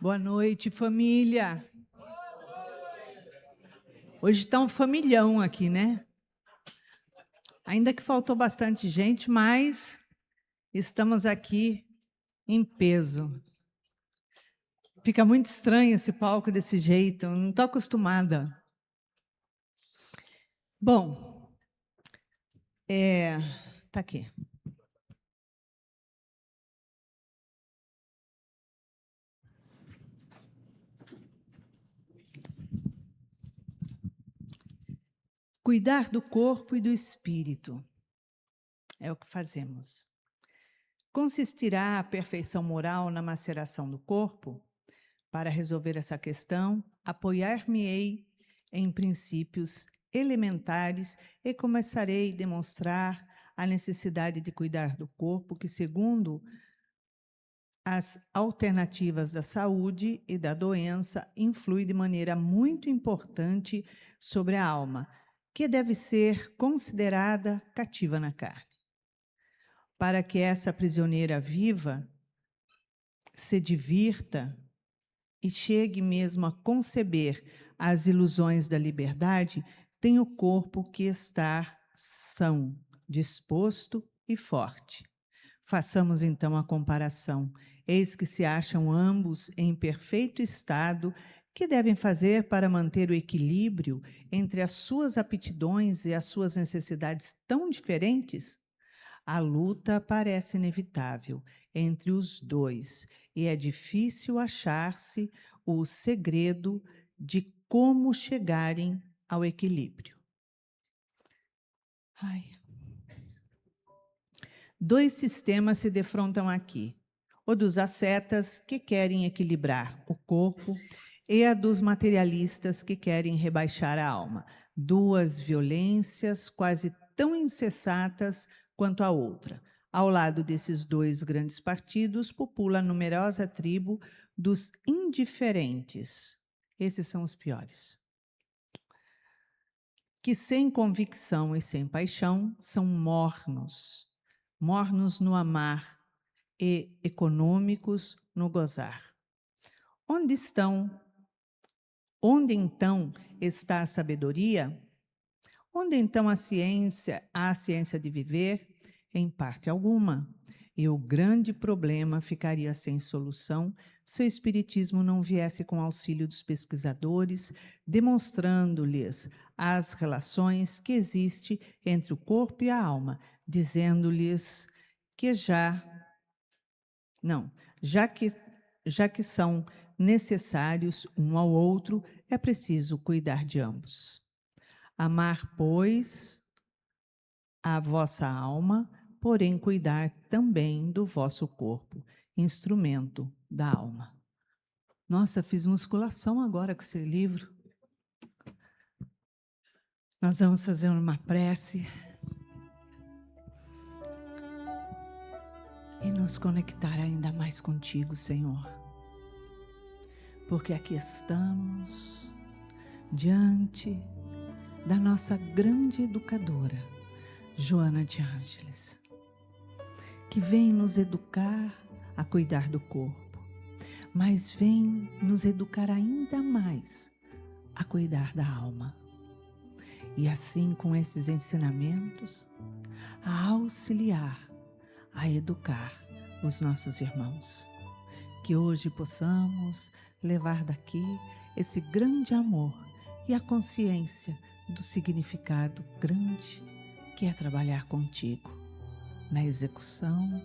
Boa noite, família. Hoje está um familhão aqui, né? Ainda que faltou bastante gente, mas estamos aqui em peso. Fica muito estranho esse palco desse jeito, não estou acostumada. Bom, tá aqui. Cuidar do corpo e do espírito é o que fazemos. Consistirá a perfeição moral na maceração do corpo? Para resolver essa questão, apoiar-me-ei em princípios elementares e começarei a demonstrar a necessidade de cuidar do corpo, que, segundo as alternativas da saúde e da doença, influi de maneira muito importante sobre a alma, que deve ser considerada cativa na carne. Para que essa prisioneira viva, se divirta e chegue mesmo a conceber as ilusões da liberdade, tem o corpo que estar são, disposto e forte. Façamos então a comparação. Eis que se acham ambos em perfeito estado. Que devem fazer para manter o equilíbrio entre as suas aptidões e as suas necessidades tão diferentes? A luta parece inevitável entre os dois e é difícil achar-se o segredo de como chegarem ao equilíbrio. Dois sistemas se defrontam aqui: o dos ascetas, que querem equilibrar o corpo, e a dos materialistas, que querem rebaixar a alma. Duas violências quase tão insensatas quanto a outra. Ao lado desses dois grandes partidos, popula a numerosa tribo dos indiferentes. Esses são os piores. Que sem convicção e sem paixão são mornos. Mornos no amar e econômicos no gozar. Onde então está a sabedoria? Onde então a ciência de viver? Em parte alguma. E o grande problema ficaria sem solução se o Espiritismo não viesse com auxílio dos pesquisadores, demonstrando-lhes as relações que existem entre o corpo e a alma, dizendo-lhes que já que são necessários um ao outro, é preciso cuidar de ambos. Amar, pois, a vossa alma, porém cuidar também do vosso corpo, instrumento da alma. Nossa, fiz musculação agora com esse livro. Nós vamos fazer uma prece e nos conectar ainda mais contigo, Senhor. Porque aqui estamos diante da nossa grande educadora, Joana de Ângeles, que vem nos educar a cuidar do corpo, mas vem nos educar ainda mais a cuidar da alma. E assim, com esses ensinamentos, a auxiliar, a educar os nossos irmãos. Que hoje possamos levar daqui esse grande amor e a consciência do significado grande que é trabalhar contigo, na execução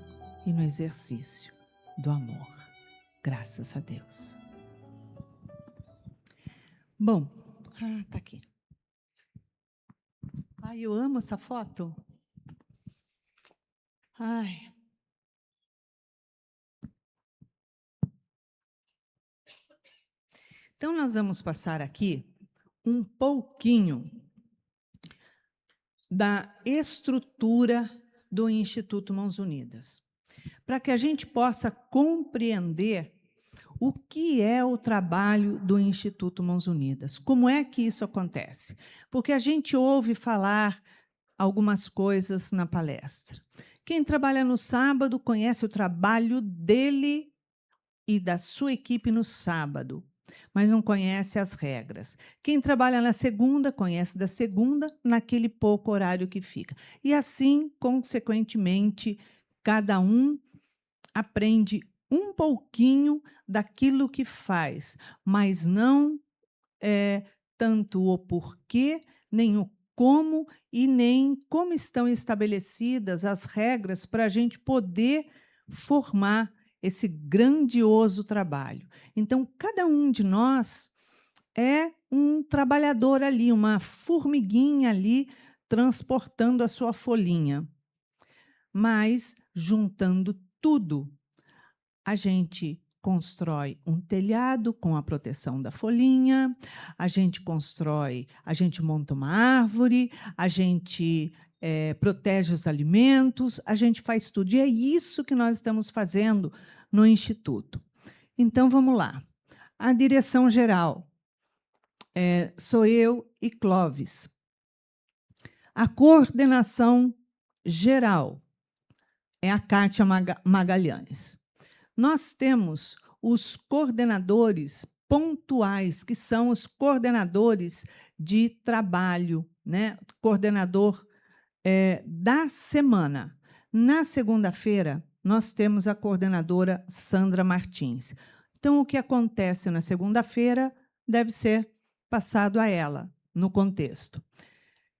e no exercício do amor. Graças a Deus. Bom, tá aqui. Ai, eu amo essa foto. Ai. Então, nós vamos passar aqui um pouquinho da estrutura do Instituto Mãos Unidas, para que a gente possa compreender o que é o trabalho do Instituto Mãos Unidas, como é que isso acontece. Porque a gente ouve falar algumas coisas na palestra. Quem trabalha no sábado conhece o trabalho dele e da sua equipe no sábado, mas não conhece as regras. Quem trabalha na segunda, conhece da segunda, naquele pouco horário que fica. E assim, consequentemente, cada um aprende um pouquinho daquilo que faz, mas não tanto o porquê, nem o como e nem como estão estabelecidas as regras para a gente poder formar esse grandioso trabalho. Então, cada um de nós é um trabalhador ali, uma formiguinha ali, transportando a sua folhinha. Mas, juntando tudo, a gente constrói um telhado com a proteção da folhinha, a gente monta uma árvore, a gente protege os alimentos, a gente faz tudo. E é isso que nós estamos fazendo no Instituto. Então, vamos lá. A direção geral sou eu e Clóvis. A coordenação geral é a Kátia Magalhães. Nós temos os coordenadores pontuais, que são os coordenadores de trabalho, né? Coordenador da semana. Na segunda-feira, nós temos a coordenadora Sandra Martins. Então, o que acontece na segunda-feira deve ser passado a ela, no contexto.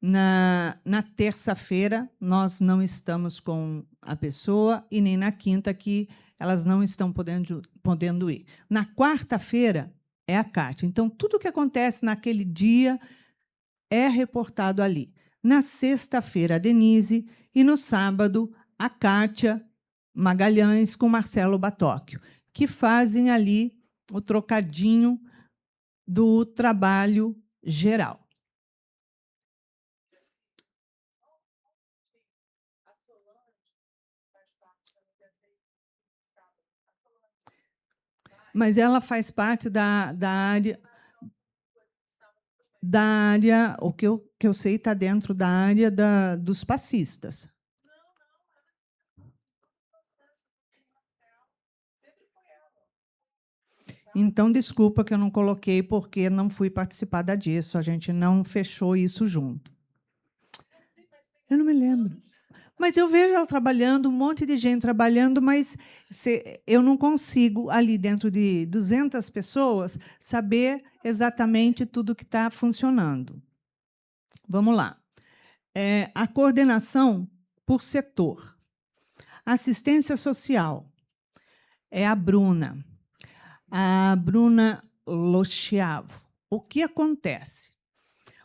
Na terça-feira, nós não estamos com a pessoa, e nem na quinta, que elas não estão podendo ir. Na quarta-feira, é a Kátia. Então, tudo o que acontece naquele dia é reportado ali. Na sexta-feira, a Denise, e no sábado, a Kátia Magalhães com Marcelo Batóquio, que fazem ali o trocadinho do trabalho geral. Mas ela faz parte da área, o que eu sei está dentro da área dos passistas. Então, desculpa que eu não coloquei, porque não fui participada disso, a gente não fechou isso junto. Eu não me lembro. Mas eu vejo ela trabalhando, um monte de gente trabalhando, mas eu não consigo, ali dentro de 200 pessoas, saber exatamente tudo que está funcionando. Vamos lá. A coordenação por setor. Assistência social é a Bruna Lochiavo. O que acontece?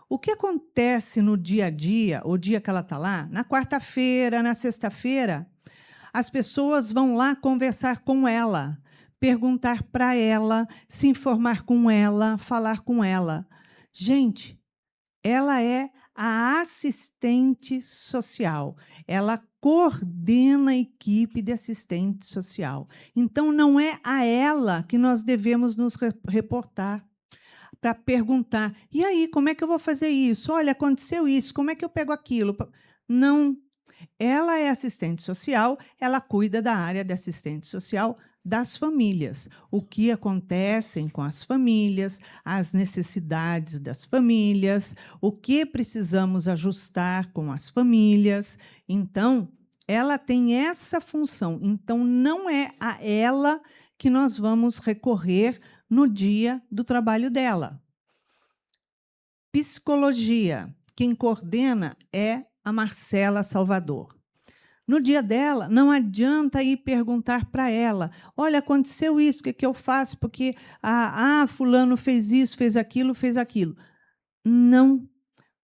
O que acontece no dia a dia, o dia que ela está lá, na quarta-feira, na sexta-feira, as pessoas vão lá conversar com ela, perguntar para ela, se informar com ela, falar com ela. Gente, ela é a assistente social. Ela coordena a equipe de assistente social. Então, não é a ela que nós devemos nos reportar para perguntar, e aí, como é que eu vou fazer isso? Olha, aconteceu isso, como é que eu pego aquilo? Não. Ela é assistente social, ela cuida da área de assistente social das famílias. O que acontece com as famílias, as necessidades das famílias, o que precisamos ajustar com as famílias. Então, ela tem essa função. Então, não é a ela que nós vamos recorrer no dia do trabalho dela. Psicologia, quem coordena é a Marcela Salvador. No dia dela, não adianta ir perguntar para ela, olha, aconteceu isso, o que eu faço? Porque fulano fez isso, fez aquilo. Não.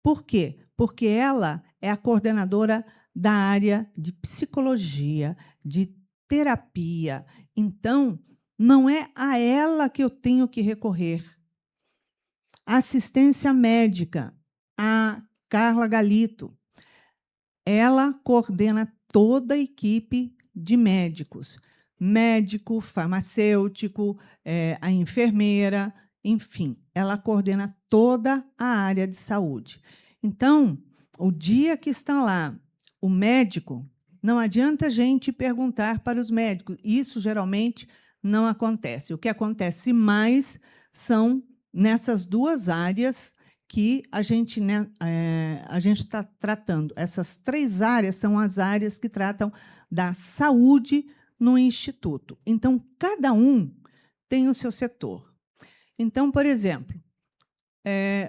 Por quê? Porque ela é a coordenadora da área de psicologia, de terapia. Então, não é a ela que eu tenho que recorrer. Assistência médica, a Carla Galito. Ela coordena toda a equipe de médicos. Médico, farmacêutico, a enfermeira, enfim, ela coordena toda a área de saúde. Então, o dia que está lá o médico, não adianta a gente perguntar para os médicos. Isso, geralmente, não acontece. O que acontece mais são nessas duas áreas que a gente está tratando. Essas 3 áreas são as áreas que tratam da saúde no Instituto. Então, cada um tem o seu setor. Então, por exemplo,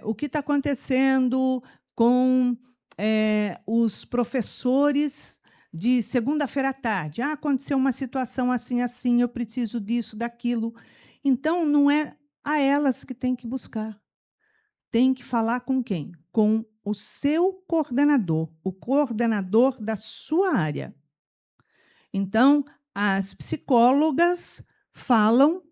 o que está acontecendo com os professores de segunda-feira à tarde? Ah, aconteceu uma situação assim, assim, eu preciso disso, daquilo. Então, não é a elas que tem que buscar. Tem que falar com quem? Com o seu coordenador, o coordenador da sua área. Então, as psicólogas falam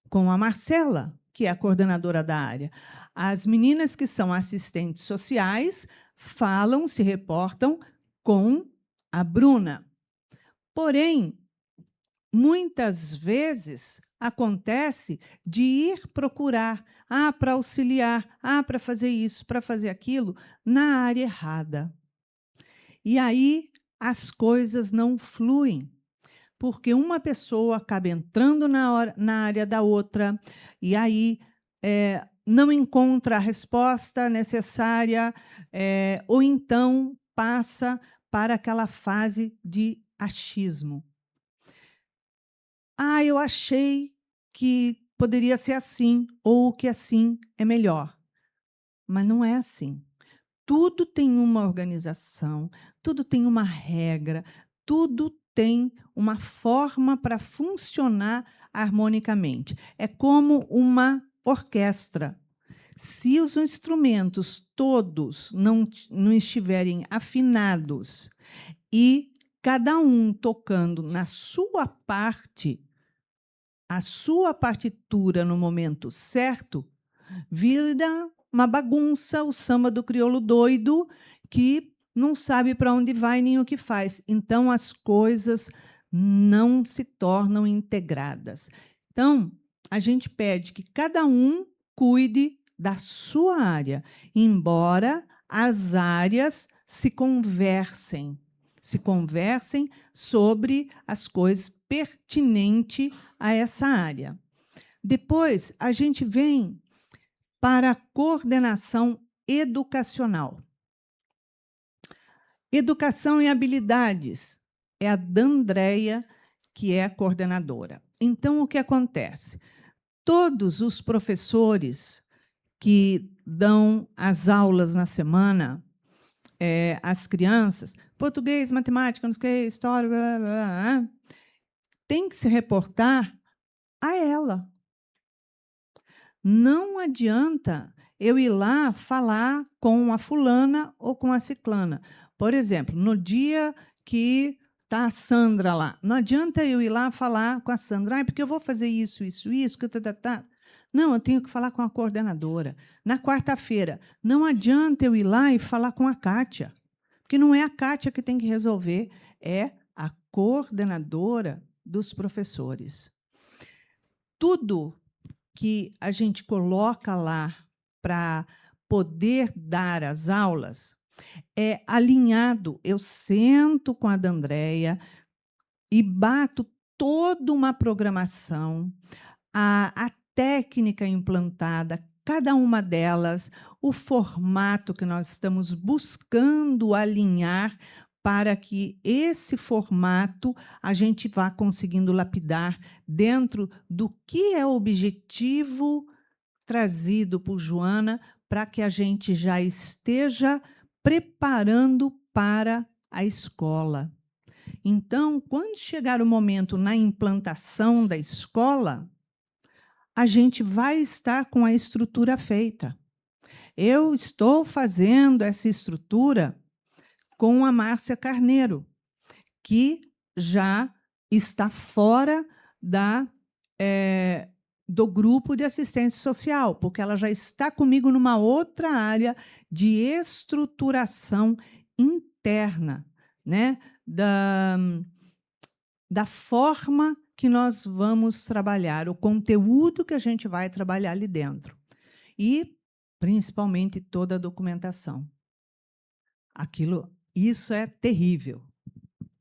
com a Marcela, que é a coordenadora da área. As meninas que são assistentes sociais falam, se reportam com a Bruna. Porém, muitas vezes acontece de ir procurar, para auxiliar, para fazer isso, para fazer aquilo, na área errada. E aí as coisas não fluem, porque uma pessoa acaba entrando na área da outra, e aí não encontra a resposta necessária, ou então passa para aquela fase de achismo. Eu achei que poderia ser assim, ou que assim é melhor. Mas não é assim. Tudo tem uma organização, tudo tem uma regra, tudo tem uma forma para funcionar harmonicamente. É como uma orquestra. Se os instrumentos todos não estiverem afinados e cada um tocando na sua parte, a sua partitura no momento certo, vira uma bagunça, o samba do crioulo doido, que não sabe para onde vai nem o que faz. Então, as coisas não se tornam integradas. Então, a gente pede que cada um cuide da sua área, embora as áreas se conversem sobre as coisas pertinentes a essa área. Depois, a gente vem para a coordenação educacional. Educação e habilidades é a D'Andrea, que é a coordenadora. Então, o que acontece? Todos os professores que dão as aulas na semana, às crianças, português, matemática, não sei o que, história, blá, blá, blá, tem que se reportar a ela. Não adianta eu ir lá falar com a fulana ou com a ciclana. Por exemplo, no dia que está a Sandra lá, não adianta eu ir lá falar com a Sandra, porque eu vou fazer isso, isso, isso, que tá. Não, eu tenho que falar com a coordenadora. Na quarta-feira, não adianta eu ir lá e falar com a Kátia, porque não é a Kátia que tem que resolver, é a coordenadora dos professores. Tudo que a gente coloca lá para poder dar as aulas é alinhado. Eu sento com a D'Andrea e bato toda uma programação, a técnica implantada, cada uma delas, o formato que nós estamos buscando alinhar para que esse formato a gente vá conseguindo lapidar dentro do que é o objetivo trazido por Joana, para que a gente já esteja preparando para a escola. Então, quando chegar o momento na implantação da escola, a gente vai estar com a estrutura feita. Eu estou fazendo essa estrutura com a Márcia Carneiro, que já está fora do grupo de assistência social, porque ela já está comigo numa outra área de estruturação interna, né? Da forma que nós vamos trabalhar, o conteúdo que a gente vai trabalhar ali dentro. E, principalmente, toda a documentação. Isso é terrível.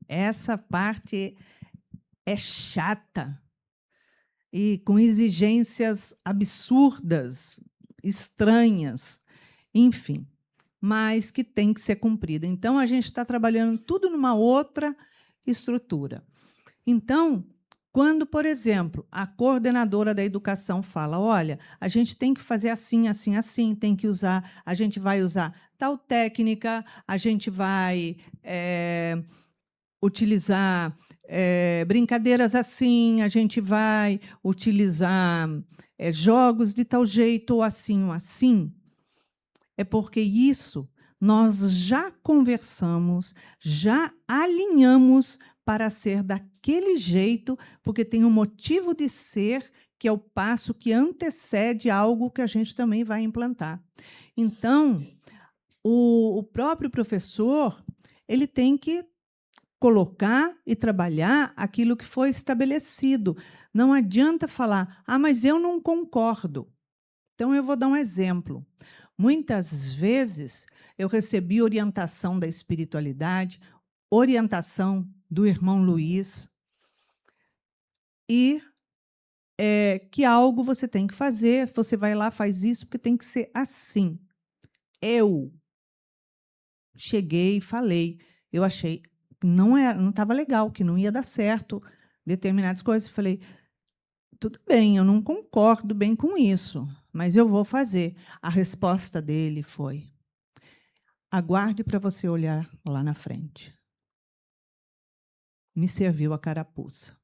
Essa parte é chata. e com exigências absurdas, estranhas, enfim, mas que tem que ser cumprida. Então, a gente está trabalhando tudo numa outra estrutura. Então, quando, por exemplo, a coordenadora da educação fala, olha, a gente tem que fazer assim, assim, assim, tem que usar, a gente vai usar tal técnica, a gente vai utilizar brincadeiras assim, a gente vai utilizar jogos de tal jeito, ou assim, é porque isso nós já conversamos, já alinhamos para ser daquele jeito, porque tem um motivo de ser, que é o passo que antecede algo que a gente também vai implantar. Então, o próprio professor ele tem que colocar e trabalhar aquilo que foi estabelecido. Não adianta falar, mas eu não concordo. Então, eu vou dar um exemplo. Muitas vezes, eu recebi orientação da espiritualidade, orientação do irmão Luiz, e que algo você tem que fazer, você vai lá, faz isso, porque tem que ser assim. Eu cheguei e falei, eu achei que não estava legal, que não ia dar certo determinadas coisas. Falei, tudo bem, eu não concordo bem com isso, mas eu vou fazer. A resposta dele foi, aguarde para você olhar lá na frente. Me serviu a carapuça.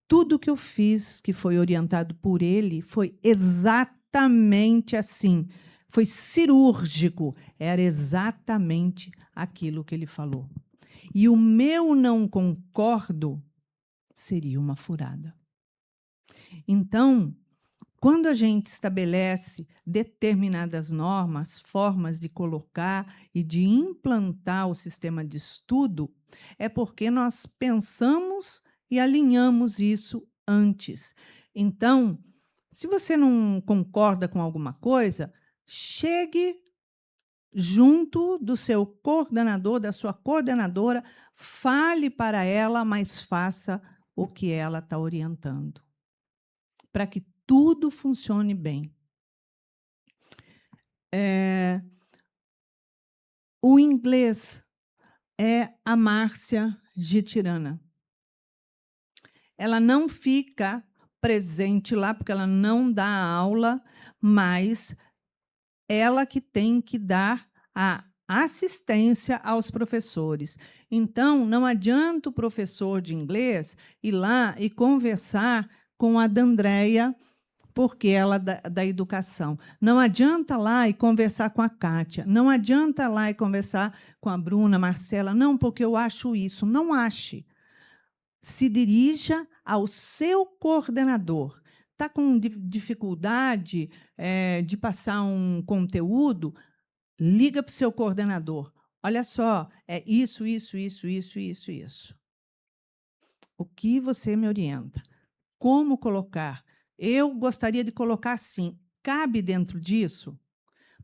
Tudo que eu fiz, que foi orientado por ele, foi exatamente assim. Foi cirúrgico. Era exatamente aquilo que ele falou. E o meu não concordo seria uma furada. Então, quando a gente estabelece determinadas normas, formas de colocar e de implantar o sistema de estudo, é porque nós pensamos e alinhamos isso antes. Então, se você não concorda com alguma coisa, chegue junto do seu coordenador, da sua coordenadora, fale para ela, mas faça o que ela está orientando, para que tudo funcione bem. O inglês é a Márcia Gitirana. Ela não fica presente lá, porque ela não dá aula, mas ela que tem que dar a assistência aos professores. Então, não adianta o professor de inglês ir lá e conversar com a D'Andrea, porque ela da educação. Não adianta lá e conversar com a Kátia, não adianta lá e conversar com a Bruna, Marcela, não, porque eu acho isso. Não ache. Se dirija ao seu coordenador. Está com dificuldade de passar um conteúdo? Liga para o seu coordenador. Olha só, é isso. O que você me orienta? Como colocar? Eu gostaria de colocar assim, cabe dentro disso?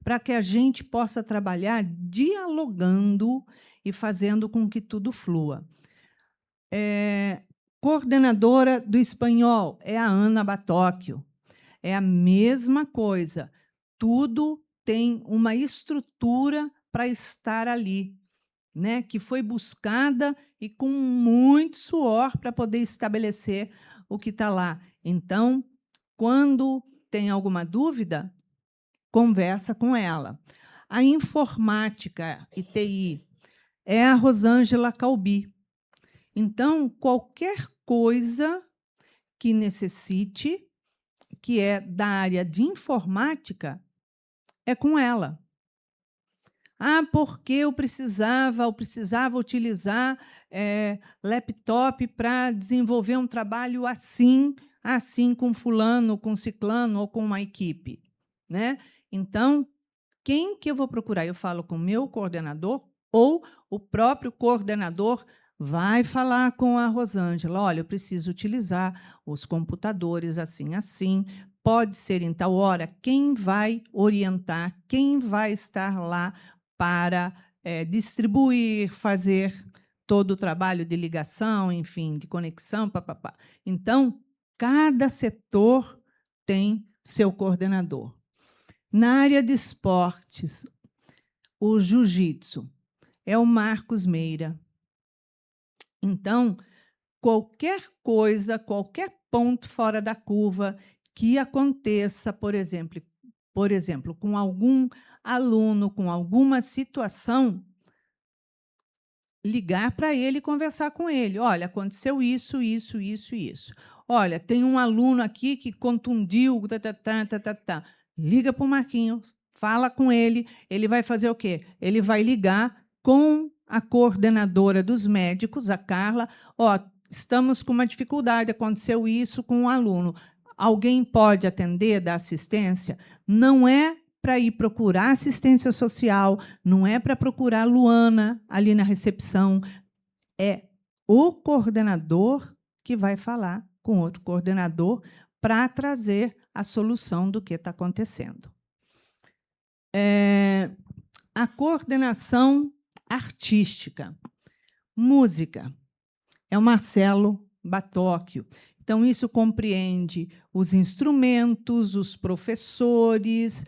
Para que a gente possa trabalhar dialogando e fazendo com que tudo flua. Coordenadora do espanhol é a Ana Batóquio. É a mesma coisa. Tudo tem uma estrutura para estar ali, né? Que foi buscada e com muito suor para poder estabelecer o que está lá. Então, quando tem alguma dúvida, conversa com ela. A informática e TI é a Rosângela Calbi. Então, qualquer coisa que necessite, que é da área de informática, é com ela. Porque eu precisava utilizar laptop para desenvolver um trabalho assim com fulano, com ciclano ou com uma equipe, né? Então, quem que eu vou procurar? Eu falo com o meu coordenador ou o próprio coordenador vai falar com a Rosângela. Olha, eu preciso utilizar os computadores assim. Pode ser em tal hora. Quem vai orientar? Quem vai estar lá para distribuir, fazer todo o trabalho de ligação, enfim, de conexão, papapá. Então, Cada setor tem seu coordenador. Na área de esportes, o jiu-jitsu é o Marcos Meira. Então, qualquer coisa, qualquer ponto fora da curva que aconteça, por exemplo, com algum aluno, com alguma situação, ligar para ele e conversar com ele. Olha, aconteceu isso, isso, isso e isso. Olha, tem um aluno aqui que contundiu, tá. Liga para o Marquinhos, fala com ele vai fazer o quê? Ele vai ligar com a coordenadora dos médicos, a Carla. Ó, estamos com uma dificuldade, aconteceu isso com um aluno. Alguém pode atender, dar assistência? Não é para ir procurar assistência social, não é para procurar a Luana ali na recepção, é o coordenador que vai falar com outro coordenador para trazer a solução do que está acontecendo. A coordenação artística. Música. É o Marcelo Batóquio. Então, isso compreende os instrumentos, os professores,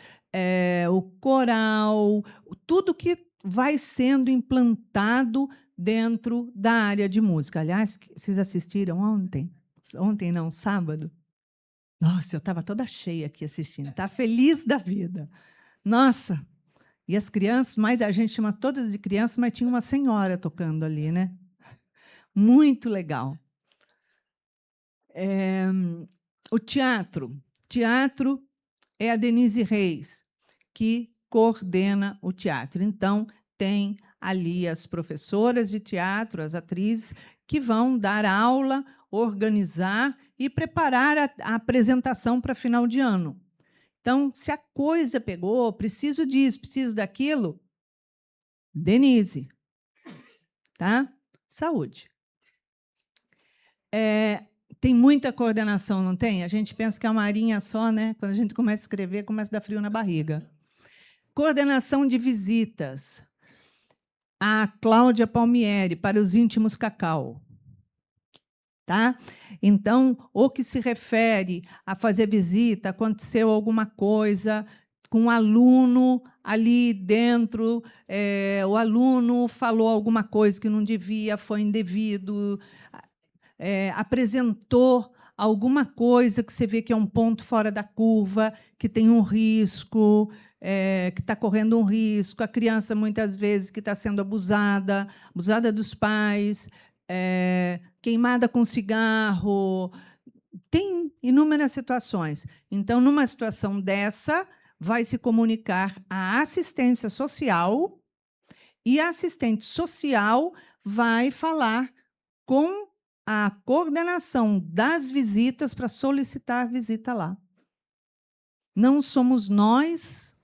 o coral, tudo que vai sendo implantado dentro da área de música. Aliás, vocês assistiram ontem? Ontem não, sábado? Nossa, eu estava toda cheia aqui assistindo. Estava feliz da vida. Nossa! E as crianças, mas a gente chama todas de crianças, mas tinha uma senhora tocando ali, né? Muito legal. O teatro. Teatro é a Denise Reis, que coordena o teatro. Então, tem ali as professoras de teatro, as atrizes, que vão dar aula, organizar e preparar a apresentação para final de ano. Então, se a coisa pegou, preciso disso, preciso daquilo, Denise. Tá? Saúde. Tem muita coordenação, não tem? A gente pensa que é uma marinha só, né? Quando a gente começa a escrever, começa a dar frio na barriga. Coordenação de visitas. A Cláudia Palmieri, para os íntimos Cacau. Tá? Então, o que se refere a fazer visita, aconteceu alguma coisa com um aluno ali dentro, o aluno falou alguma coisa que não devia, foi indevido, apresentou alguma coisa que você vê que é um ponto fora da curva, que tem um risco, que está correndo um risco, a criança, muitas vezes, que está sendo abusada dos pais, queimada com cigarro, tem inúmeras situações. Então, numa situação dessa, vai se comunicar a assistência social e a assistente social vai falar com a coordenação das visitas para solicitar a visita lá. Não somos nós.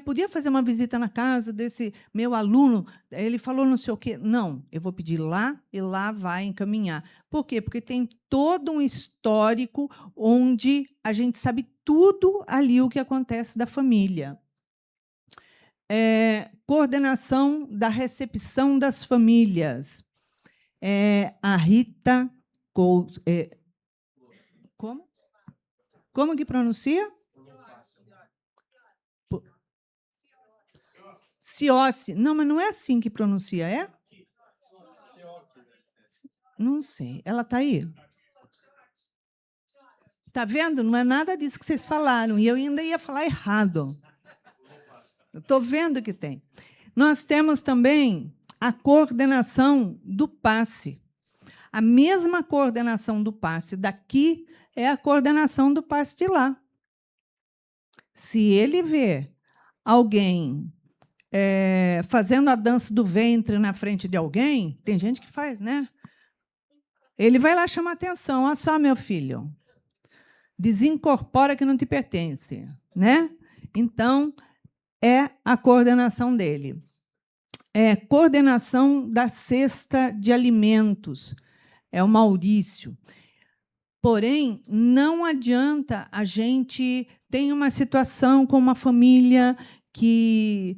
Podia fazer uma visita na casa desse meu aluno, ele falou não sei o quê. Não, eu vou pedir lá e lá vai encaminhar. Por quê? Porque tem todo um histórico onde a gente sabe tudo ali o que acontece da família. Coordenação da recepção das famílias. A Rita Couto. Como? Como que pronuncia? Ciossi. Não, mas não é assim que pronuncia, é? Não sei. Ela está aí? Está vendo? Não é nada disso que vocês falaram. E eu ainda ia falar errado. Estou vendo que tem. Nós temos também a coordenação do passe. A mesma coordenação do passe daqui é a coordenação do passe de lá. Se ele vê alguém fazendo a dança do ventre na frente de alguém, tem gente que faz, né? Ele vai lá chamar atenção. Olha só, meu filho, desincorpora que não te pertence, né? Então, é a coordenação dele. Coordenação da cesta de alimentos. É o Maurício. Porém, não adianta a gente ter uma situação com uma família que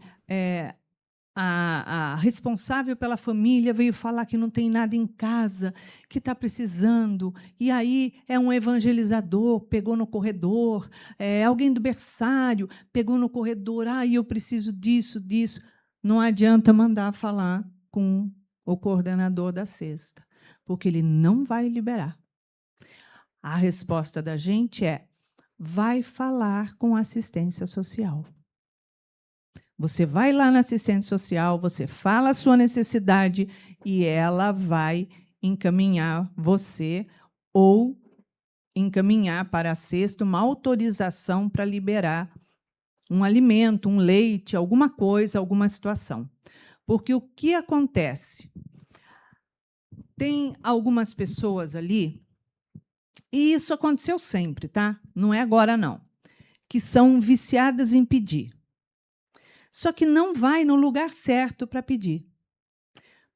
a responsável pela família veio falar que não tem nada em casa, que está precisando, e aí é um evangelizador, pegou no corredor, alguém do berçário pegou no corredor, eu preciso disso, disso. Não adianta mandar falar com o coordenador da cesta, porque ele não vai liberar. A resposta da gente é: vai falar com a assistência social. Você vai lá na assistente social, você fala a sua necessidade e ela vai encaminhar você ou encaminhar para a cesta uma autorização para liberar um alimento, um leite, alguma coisa, alguma situação. Porque o que acontece? Tem algumas pessoas ali, e isso aconteceu sempre, tá? Não é agora, não, que são viciadas em pedir. Só que não vai no lugar certo para pedir.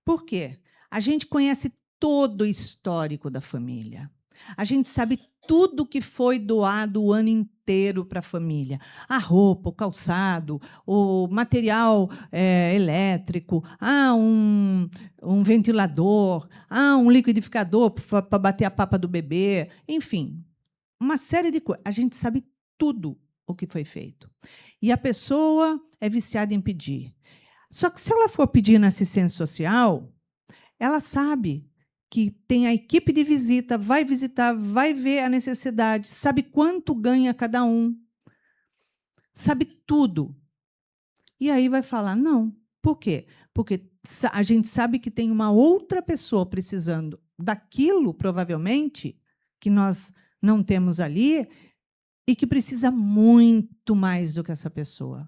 Por quê? A gente conhece todo o histórico da família. A gente sabe tudo que foi doado o ano inteiro para a família. A roupa, o calçado, o material elétrico, um ventilador, um liquidificador para bater a papa do bebê, enfim, uma série de coisas. A gente sabe tudo o que foi feito. E a pessoa é viciada em pedir. Só que se ela for pedir na assistência social, ela sabe que tem a equipe de visita, vai visitar, vai ver a necessidade, sabe quanto ganha cada um, sabe tudo. E aí vai falar, não. Por quê? Porque a gente sabe que tem uma outra pessoa precisando daquilo, provavelmente, que nós não temos ali, e que precisa muito mais do que essa pessoa.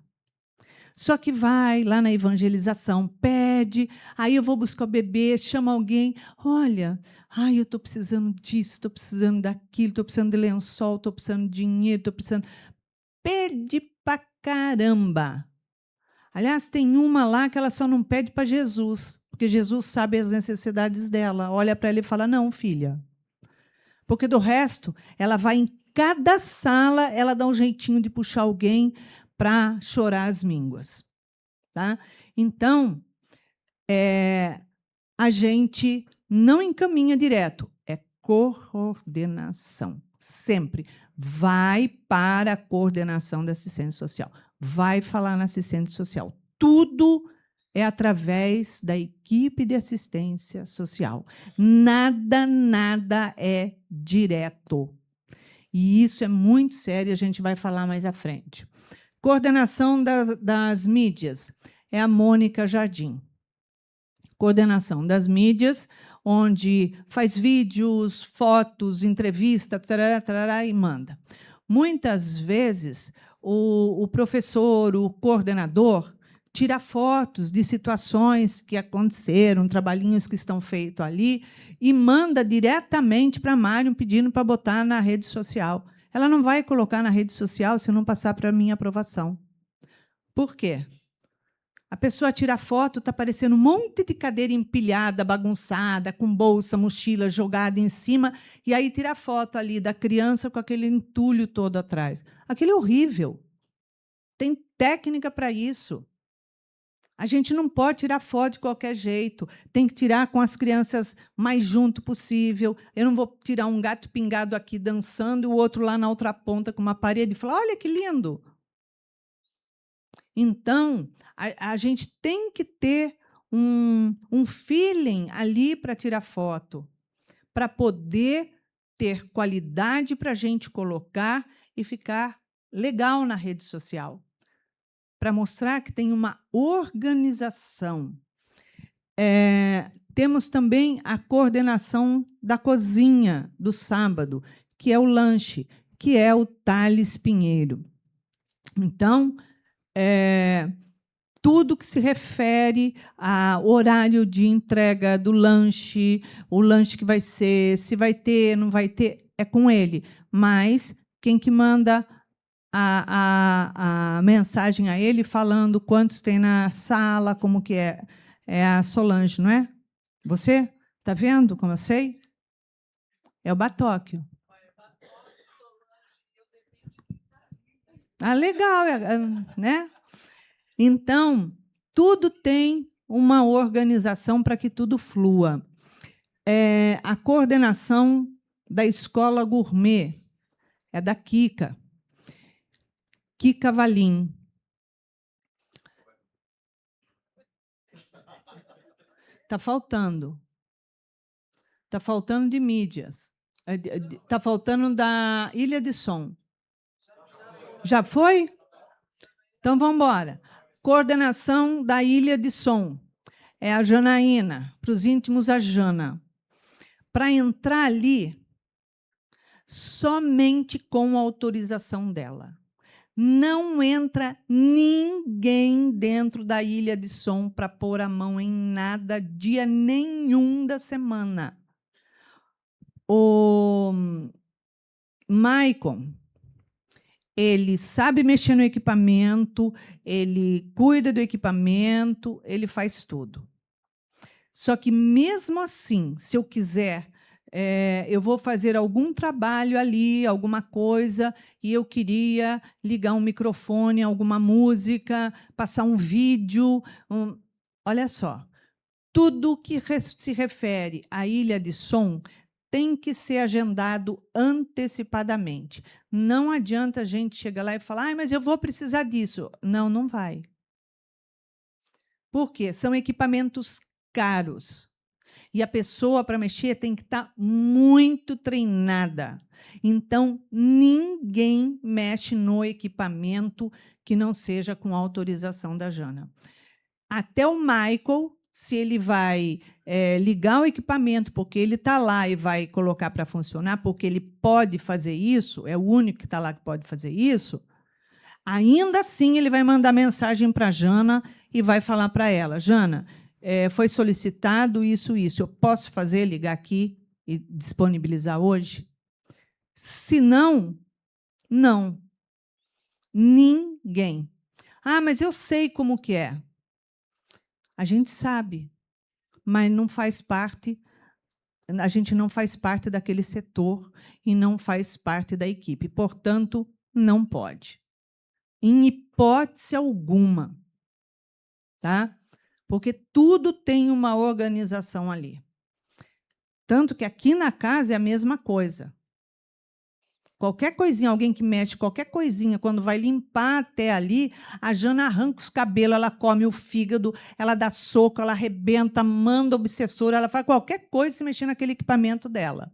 Só que vai lá na evangelização, pede, aí eu vou buscar o bebê, chama alguém, olha, eu estou precisando disso, estou precisando daquilo, estou precisando de lençol, estou precisando de dinheiro, estou precisando... Pede pra caramba. Aliás, tem uma lá que ela só não pede para Jesus, porque Jesus sabe as necessidades dela. Olha para ela e fala, não, filha. Porque do resto, ela vai em cada sala, ela dá um jeitinho de puxar alguém para chorar as mínguas. Tá? Então, a gente não encaminha direto, é coordenação. Sempre. Vai para a coordenação da assistência social. Vai falar na assistente social. Tudo é através da equipe de assistência social. Nada é direto. E isso é muito sério, a gente vai falar mais à frente. Coordenação das mídias é a Mônica Jardim. Coordenação das mídias, onde faz vídeos, fotos, entrevista, tarará, e manda. Muitas vezes, o professor, o coordenador, tira fotos de situações que aconteceram, trabalhinhos que estão feitos ali, e manda diretamente para a Mário pedindo para botar na rede social. Ela não vai colocar na rede social se não passar para a minha aprovação. Por quê? A pessoa tira foto, está parecendo um monte de cadeira empilhada, bagunçada, com bolsa, mochila jogada em cima, e aí tira a foto ali da criança com aquele entulho todo atrás. Aquilo é horrível. Tem técnica para isso. A gente não pode tirar foto de qualquer jeito. Tem que tirar com as crianças mais junto possível. Eu não vou tirar um gato pingado aqui dançando e o outro lá na outra ponta com uma parede e falar, olha que lindo. Então, a gente tem que ter um feeling ali para tirar foto, para poder ter qualidade para a gente colocar e ficar legal na rede social, para mostrar que tem uma organização. Temos também a coordenação da cozinha do sábado, que é o lanche, que é o Thales Pinheiro. Então, tudo que se refere ao horário de entrega do lanche, o lanche que vai ser, se vai ter, não vai ter, é com ele. Mas quem que manda a mensagem a ele falando quantos tem na sala, como que é a Solange, não é? Você? Está vendo como eu sei? É o Batóquio. Legal, né? Então, Tudo tem uma organização para que tudo flua. A coordenação da Escola Gourmet é da Kika Valim. Está faltando. Está faltando de mídias. Está faltando da Ilha de Som. Já foi? Então, vamos embora. Coordenação da Ilha de Som. É a Janaína, para os íntimos, a Jana. Para entrar ali, somente com a autorização dela. Não entra ninguém dentro da Ilha de Som para pôr a mão em nada, dia nenhum da semana. O Maicon, ele sabe mexer no equipamento, ele cuida do equipamento, ele faz tudo. Só que, mesmo assim, se eu quiser, eu vou fazer algum trabalho ali, alguma coisa, e eu queria ligar um microfone, alguma música, passar um vídeo. Olha só, tudo que se refere à Ilha de Som tem que ser agendado antecipadamente. Não adianta a gente chegar lá e falar, mas eu vou precisar disso. Não, não vai. Por quê? São equipamentos caros. E a pessoa, para mexer, tem que estar muito treinada. Então, ninguém mexe no equipamento que não seja com autorização da Jana. Até o Michael, se ele vai ligar o equipamento, porque ele está lá e vai colocar para funcionar, porque ele pode fazer isso, é o único que está lá que pode fazer isso, ainda assim ele vai mandar mensagem para a Jana e vai falar para ela, Jana, foi solicitado isso, eu posso fazer, ligar aqui e disponibilizar hoje? Se não, não. Ninguém. Ah, mas eu sei como que é. A gente sabe, mas não faz parte, a gente não faz parte daquele setor e não faz parte da equipe. Portanto, não pode. Em hipótese alguma. Tá? Porque tudo tem uma organização ali. Tanto que aqui na casa é a mesma coisa. Qualquer coisinha, alguém que mexe, qualquer coisinha, quando vai limpar até ali, a Jana arranca os cabelos, ela come o fígado, ela dá soco, ela arrebenta, manda obsessora, ela faz qualquer coisa se mexer naquele equipamento dela.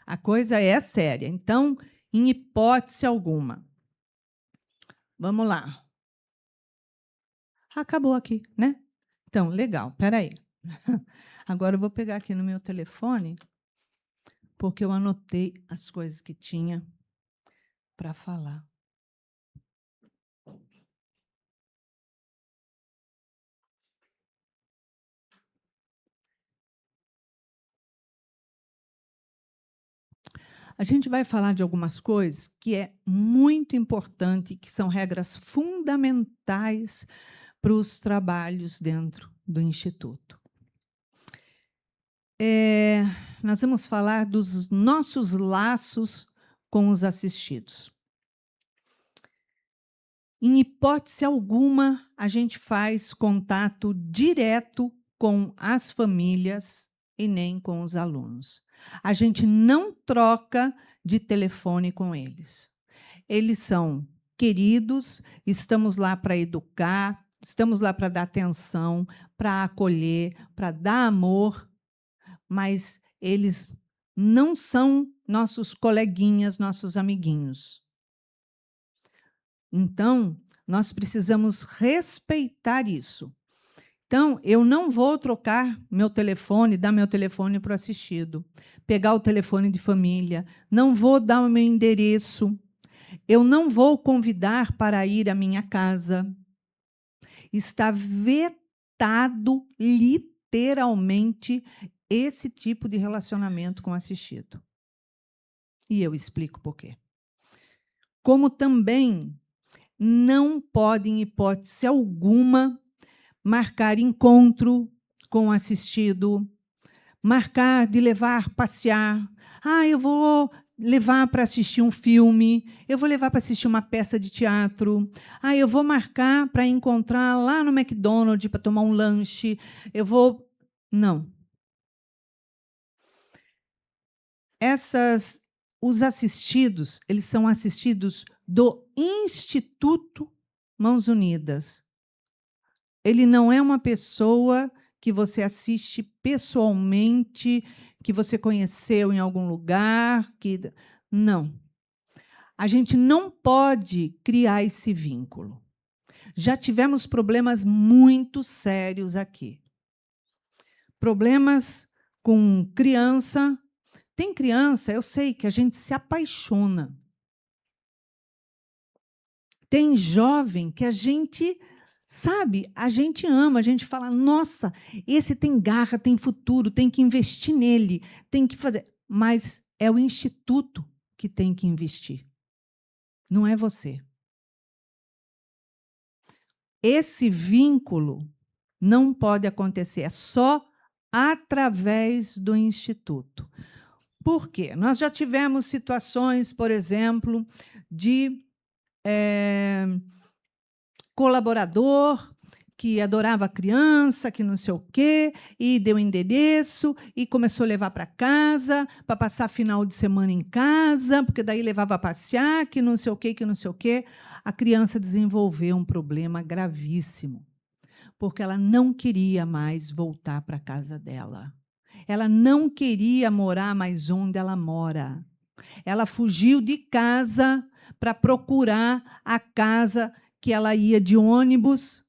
A coisa é séria. Então, em hipótese alguma. Vamos lá. Acabou aqui, né? Então, legal, espera aí. Agora eu vou pegar aqui no meu telefone, porque eu anotei as coisas que tinha para falar. A gente vai falar de algumas coisas que é muito importante, que são regras fundamentais para os trabalhos dentro do Instituto. Nós vamos falar dos nossos laços com os assistidos. Em hipótese alguma, a gente faz contato direto com as famílias e nem com os alunos. A gente não troca de telefone com eles. Eles são queridos, estamos lá para educar, estamos lá para dar atenção, para acolher, para dar amor, mas eles não são nossos coleguinhas, nossos amiguinhos. Então, nós precisamos respeitar isso. Então, eu não vou trocar meu telefone, dar meu telefone para o assistido, pegar o telefone de família, não vou dar o meu endereço, eu não vou convidar para ir à minha casa. Está vetado, literalmente, esse tipo de relacionamento com o assistido. E eu explico por quê. Como também não pode, em hipótese alguma, marcar encontro com o assistido, marcar de levar passear. Ah, eu vou levar para assistir um filme, eu vou levar para assistir uma peça de teatro, eu vou marcar para encontrar lá no McDonald's para tomar um lanche, eu vou... Não. Os assistidos, eles são assistidos do Instituto Mãos Unidas. Ele não é uma pessoa que você assiste pessoalmente, que você conheceu em algum lugar, não. A gente não pode criar esse vínculo. Já tivemos problemas muito sérios aqui. Problemas com criança. Tem criança, eu sei que a gente se apaixona. Tem jovem que a gente, sabe, a gente ama, a gente fala, nossa, esse tem garra, tem futuro, tem que investir nele, tem que fazer. Mas é o instituto que tem que investir, não é você. Esse vínculo não pode acontecer, é só através do instituto. Por quê? Nós já tivemos situações, por exemplo, de colaborador que adorava a criança, que não sei o quê, e deu endereço, e começou a levar para casa, para passar final de semana em casa, porque daí levava a passear, que não sei o quê, que não sei o quê. A criança desenvolveu um problema gravíssimo, porque ela não queria mais voltar para a casa dela. Ela não queria morar mais onde ela mora. Ela fugiu de casa para procurar a casa que ela ia de ônibus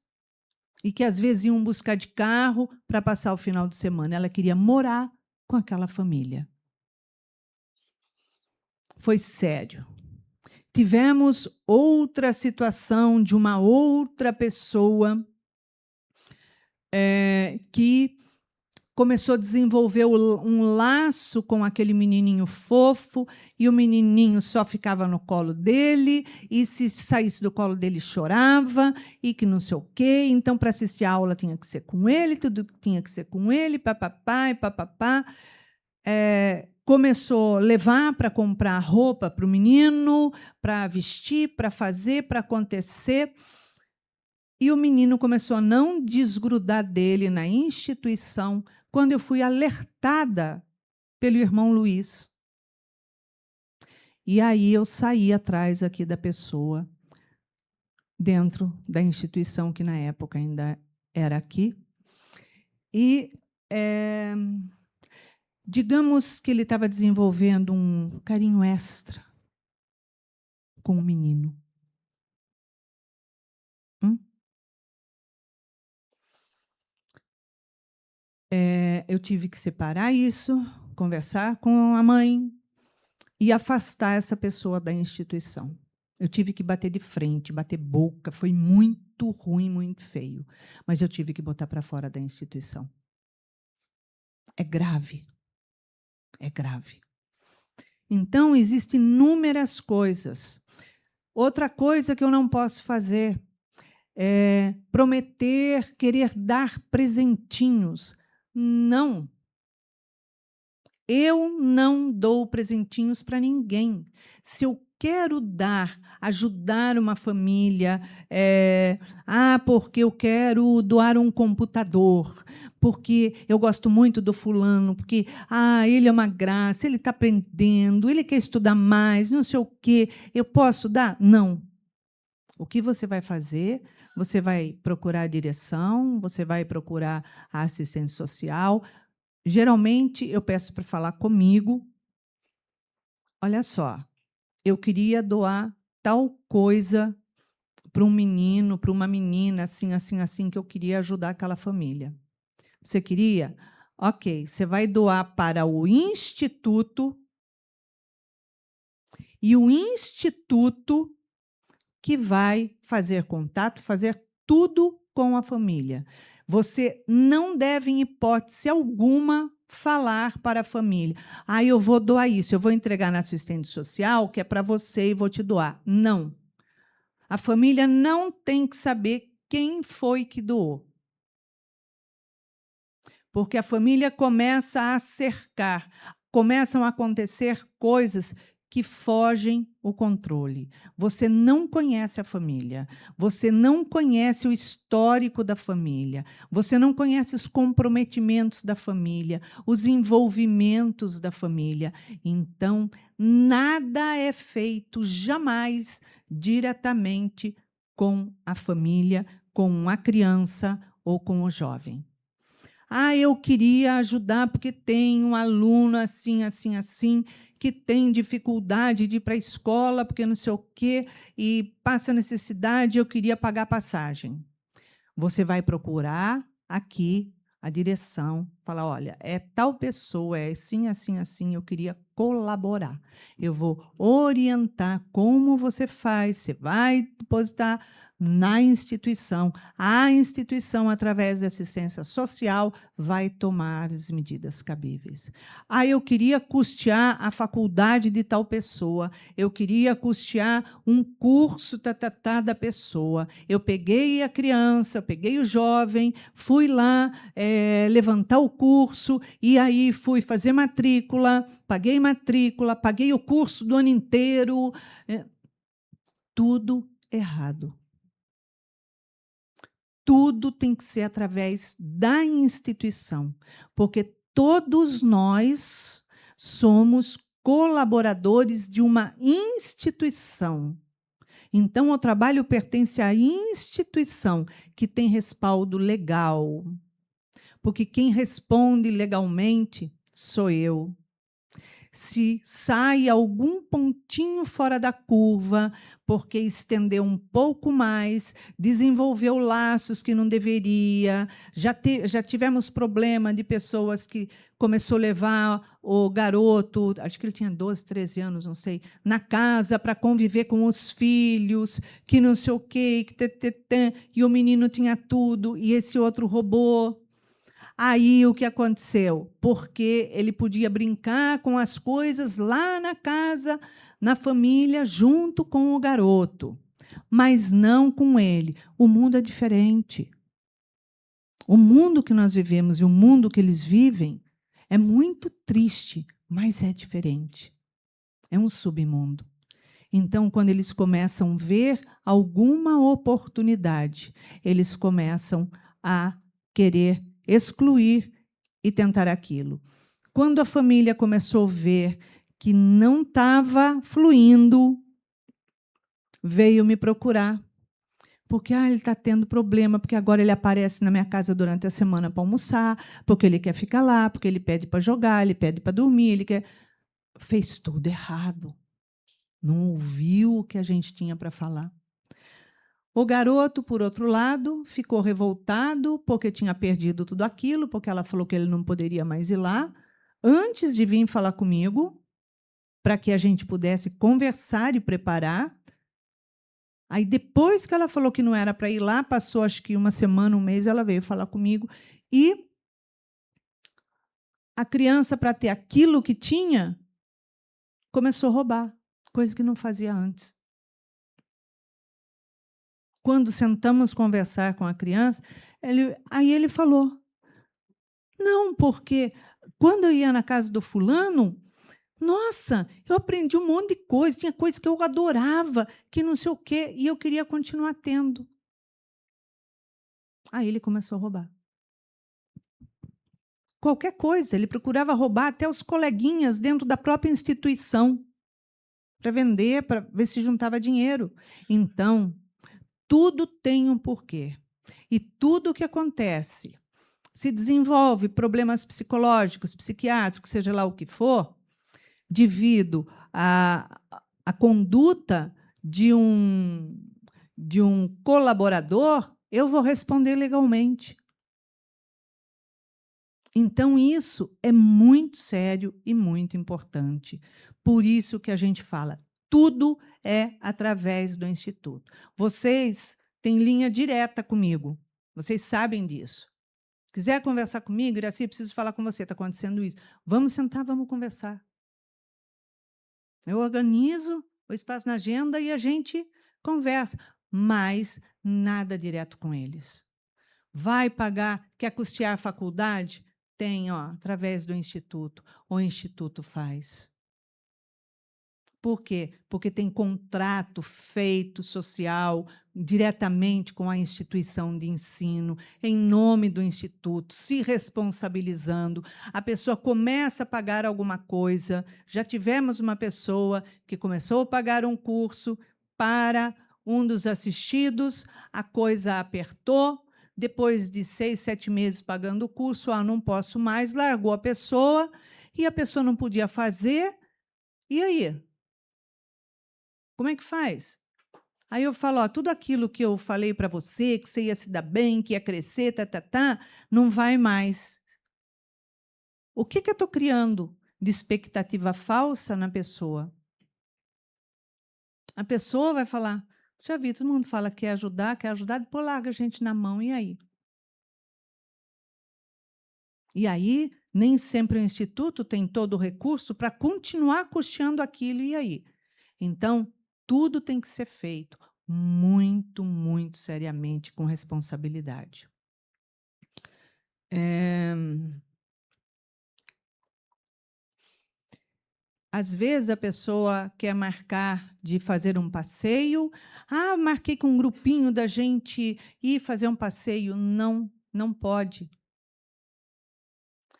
e que, às vezes, iam buscar de carro para passar o final de semana. Ela queria morar com aquela família. Foi sério. Tivemos outra situação de uma outra pessoa que começou a desenvolver um laço com aquele menininho fofo, e o menininho só ficava no colo dele, e se saísse do colo dele chorava, e que não sei o quê. Então, para assistir a aula tinha que ser com ele, tudo tinha que ser com ele, papapá e papapá. Começou a levar para comprar roupa para o menino, para vestir, para fazer, para acontecer. E o menino começou a não desgrudar dele na instituição, quando eu fui alertada pelo irmão Luiz. E aí eu saí atrás aqui da pessoa, dentro da instituição, que na época ainda era aqui. E digamos que ele estava desenvolvendo um carinho extra com o menino. Eu tive que separar isso, conversar com a mãe e afastar essa pessoa da instituição. Eu tive que bater de frente, bater boca, foi muito ruim, muito feio, mas eu tive que botar para fora da instituição. É grave. É grave. Então, existem inúmeras coisas. Outra coisa que eu não posso fazer é prometer, querer dar presentinhos. Não. Eu não dou presentinhos para ninguém. Se eu quero dar, ajudar uma família, porque eu quero doar um computador, porque eu gosto muito do fulano, porque ele é uma graça, ele está aprendendo, ele quer estudar mais, não sei o quê, eu posso dar? Não. O que você vai fazer? Você vai procurar a direção, você vai procurar a assistente social. Geralmente, eu peço para falar comigo. Olha só, eu queria doar tal coisa para um menino, para uma menina, assim, assim, assim, que eu queria ajudar aquela família. Você queria? Ok, você vai doar para o instituto, e o instituto que vai fazer contato, fazer tudo com a família. Você não deve, em hipótese alguma, falar para a família: eu vou doar isso, eu vou entregar na assistente social, que é para você, e vou te doar. Não. A família não tem que saber quem foi que doou. Porque a família começa a cercar, começam a acontecer coisas que fogem o controle. Você não conhece a família, você não conhece o histórico da família, você não conhece os comprometimentos da família, os envolvimentos da família. Então, nada é feito jamais diretamente com a família, com a criança ou com o jovem. Ah, eu queria ajudar porque tem um aluno assim, assim, assim, que tem dificuldade de ir para a escola, porque não sei o quê, e passa necessidade, eu queria pagar a passagem. Você vai procurar aqui a direção, falar, olha, é tal pessoa, é assim, assim, assim, eu queria colaborar. Eu vou orientar como você faz, você vai depositar na instituição. A instituição, através da assistência social, vai tomar as medidas cabíveis. Ah, eu queria custear a faculdade de tal pessoa, eu queria custear um curso da pessoa. Eu peguei a criança, peguei o jovem, fui lá levantar o curso, e aí fui fazer matrícula, paguei o curso do ano inteiro. Tudo errado. Tudo tem que ser através da instituição, porque todos nós somos colaboradores de uma instituição. Então, o trabalho pertence à instituição que tem respaldo legal, porque quem responde legalmente sou eu. Se sai algum pontinho fora da curva, porque estendeu um pouco mais, desenvolveu laços que não deveria, já tivemos problema de pessoas que começou a levar o garoto, acho que ele tinha 12, 13 anos, não sei, na casa para conviver com os filhos, que não sei o quê, e o menino tinha tudo, e esse outro roubou. Aí o que aconteceu? Porque ele podia brincar com as coisas lá na casa, na família, junto com o garoto, mas não com ele. O mundo é diferente. O mundo que nós vivemos e o mundo que eles vivem é muito triste, mas é diferente. É um submundo. Então, quando eles começam a ver alguma oportunidade, eles começam a querer excluir e tentar aquilo. Quando a família começou a ver que não estava fluindo, veio me procurar. Porque ele está tendo problema, porque agora ele aparece na minha casa durante a semana para almoçar, porque ele quer ficar lá, porque ele pede para jogar, ele pede para dormir, ele quer. Fez tudo errado. Não ouviu o que a gente tinha para falar. O garoto, por outro lado, ficou revoltado porque tinha perdido tudo aquilo, porque ela falou que ele não poderia mais ir lá, antes de vir falar comigo, para que a gente pudesse conversar e preparar. Aí, depois que ela falou que não era para ir lá, passou acho que uma semana, um mês, ela veio falar comigo. E a criança, para ter aquilo que tinha, começou a roubar, coisa que não fazia antes. Quando sentamos conversar com a criança, aí ele falou, não, porque quando eu ia na casa do fulano, nossa, eu aprendi um monte de coisa, tinha coisas que eu adorava, que não sei o quê, e eu queria continuar tendo. Aí ele começou a roubar. Qualquer coisa, ele procurava roubar até os coleguinhas dentro da própria instituição, para vender, para ver se juntava dinheiro. Então, tudo tem um porquê. E tudo o que acontece, se desenvolve problemas psicológicos, psiquiátricos, seja lá o que for, devido à conduta de um colaborador, eu vou responder legalmente. Então, isso é muito sério e muito importante. Por isso que a gente fala, tudo é através do Instituto. Vocês têm linha direta comigo, vocês sabem disso. Se quiser conversar comigo, Iraci, preciso falar com você, está acontecendo isso. Vamos sentar, vamos conversar. Eu organizo o espaço na agenda e a gente conversa, mas nada direto com eles. Vai pagar, quer custear a faculdade? Tem, ó, através do Instituto. O Instituto faz. Por quê? Porque tem contrato feito social diretamente com a instituição de ensino, em nome do instituto, se responsabilizando. A pessoa começa a pagar alguma coisa. Já tivemos uma pessoa que começou a pagar um curso para um dos assistidos, a coisa apertou. Depois de 6, 7 meses pagando o curso, não posso mais, largou a pessoa, e a pessoa não podia fazer. E aí? Como é que faz? Aí eu falo, ó, tudo aquilo que eu falei para você, que você ia se dar bem, que ia crescer, não vai mais. O que eu estou criando de expectativa falsa na pessoa? A pessoa vai falar, já vi, todo mundo fala que quer ajudar, depois larga a gente na mão, e aí? E aí, nem sempre o Instituto tem todo o recurso para continuar custeando aquilo, e aí? Então, tudo tem que ser feito muito, muito seriamente, com responsabilidade. Às vezes, a pessoa quer marcar de fazer um passeio. Marquei com um grupinho da gente ir fazer um passeio. Não, não pode.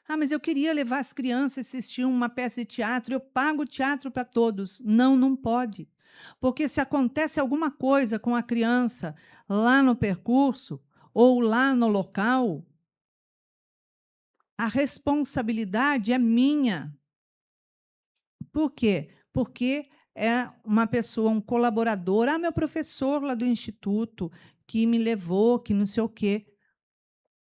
Mas eu queria levar as crianças a assistir uma peça de teatro, eu pago o teatro para todos. Não, não pode. Porque se acontece alguma coisa com a criança lá no percurso ou lá no local, a responsabilidade é minha. Por quê? Porque é uma pessoa, um colaborador, meu professor lá do instituto, que me levou, que não sei o quê.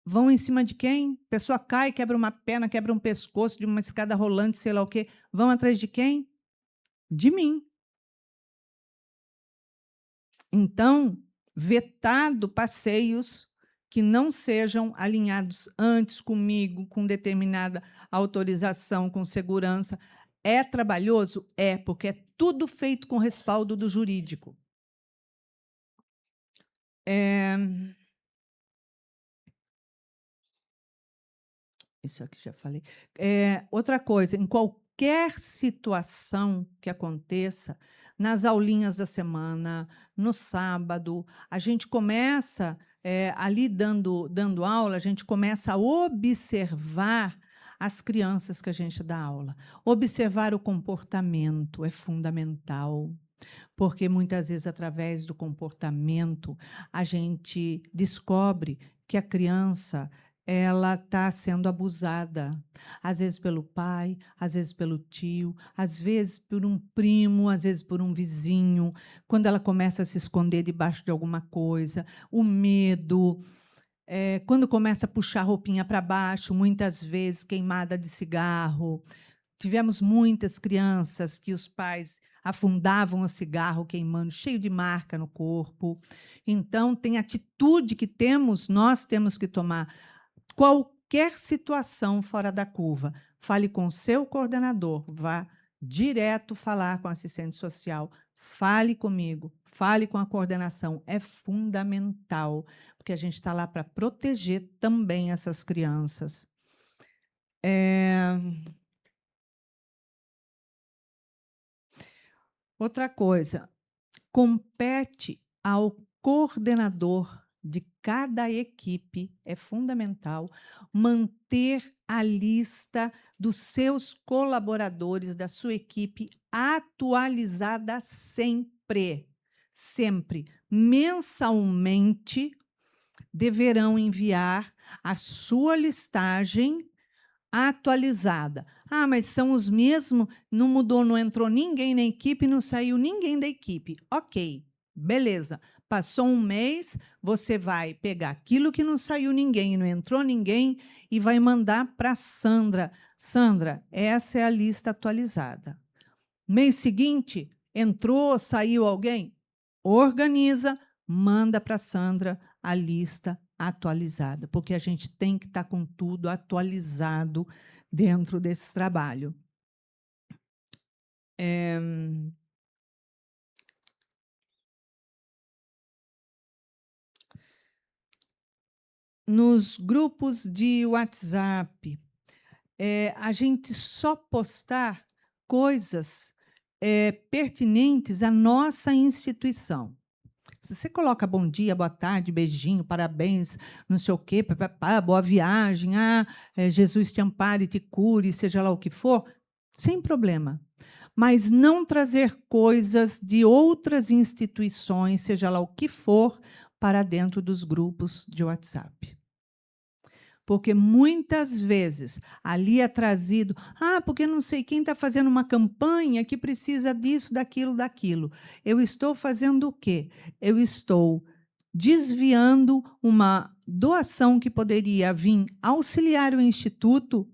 Vão em cima de quem? A pessoa cai, quebra uma perna, quebra um pescoço de uma escada rolante, sei lá o quê. Vão atrás de quem? De mim. Então, vetado passeios que não sejam alinhados antes comigo, com determinada autorização, com segurança. É trabalhoso? É, porque é tudo feito com respaldo do jurídico. Isso aqui já falei. Outra coisa, em qualquer situação que aconteça, nas aulinhas da semana, no sábado, a gente começa, ali dando aula, a gente começa a observar as crianças que a gente dá aula. Observar o comportamento é fundamental, porque muitas vezes, através do comportamento, a gente descobre que a criança ela está sendo abusada, às vezes pelo pai, às vezes pelo tio, às vezes por um primo, às vezes por um vizinho, quando ela começa a se esconder debaixo de alguma coisa, o medo, quando começa a puxar a roupinha para baixo, muitas vezes queimada de cigarro. Tivemos muitas crianças que os pais afundavam o cigarro queimando, cheio de marca no corpo. Então, tem atitude que nós temos que tomar. Qualquer situação fora da curva, fale com o seu coordenador, vá direto falar com a assistente social, fale comigo, fale com a coordenação, é fundamental, porque a gente está lá para proteger também essas crianças. Outra coisa, compete ao coordenador de cada equipe, é fundamental, manter a lista dos seus colaboradores, da sua equipe, atualizada sempre. Sempre. Mensalmente, deverão enviar a sua listagem atualizada. Mas são os mesmos, não mudou, não entrou ninguém na equipe, não saiu ninguém da equipe. Ok, beleza. Passou um mês, você vai pegar aquilo que não saiu ninguém, não entrou ninguém, e vai mandar para a Sandra. Sandra, essa é a lista atualizada. Mês seguinte, entrou, saiu alguém? Organiza, manda para a Sandra a lista atualizada, porque a gente tem que estar com tudo atualizado dentro desse trabalho. Nos grupos de WhatsApp, a gente só postar coisas pertinentes à nossa instituição. Se você coloca bom dia, boa tarde, beijinho, parabéns, não sei o quê, papapá, boa viagem, Jesus te ampare, te cure, seja lá o que for, sem problema. Mas não trazer coisas de outras instituições, seja lá o que for, para dentro dos grupos de WhatsApp. Porque muitas vezes ali é trazido, porque não sei quem está fazendo uma campanha que precisa disso, daquilo. Eu estou fazendo o quê? Eu estou desviando uma doação que poderia vir auxiliar o Instituto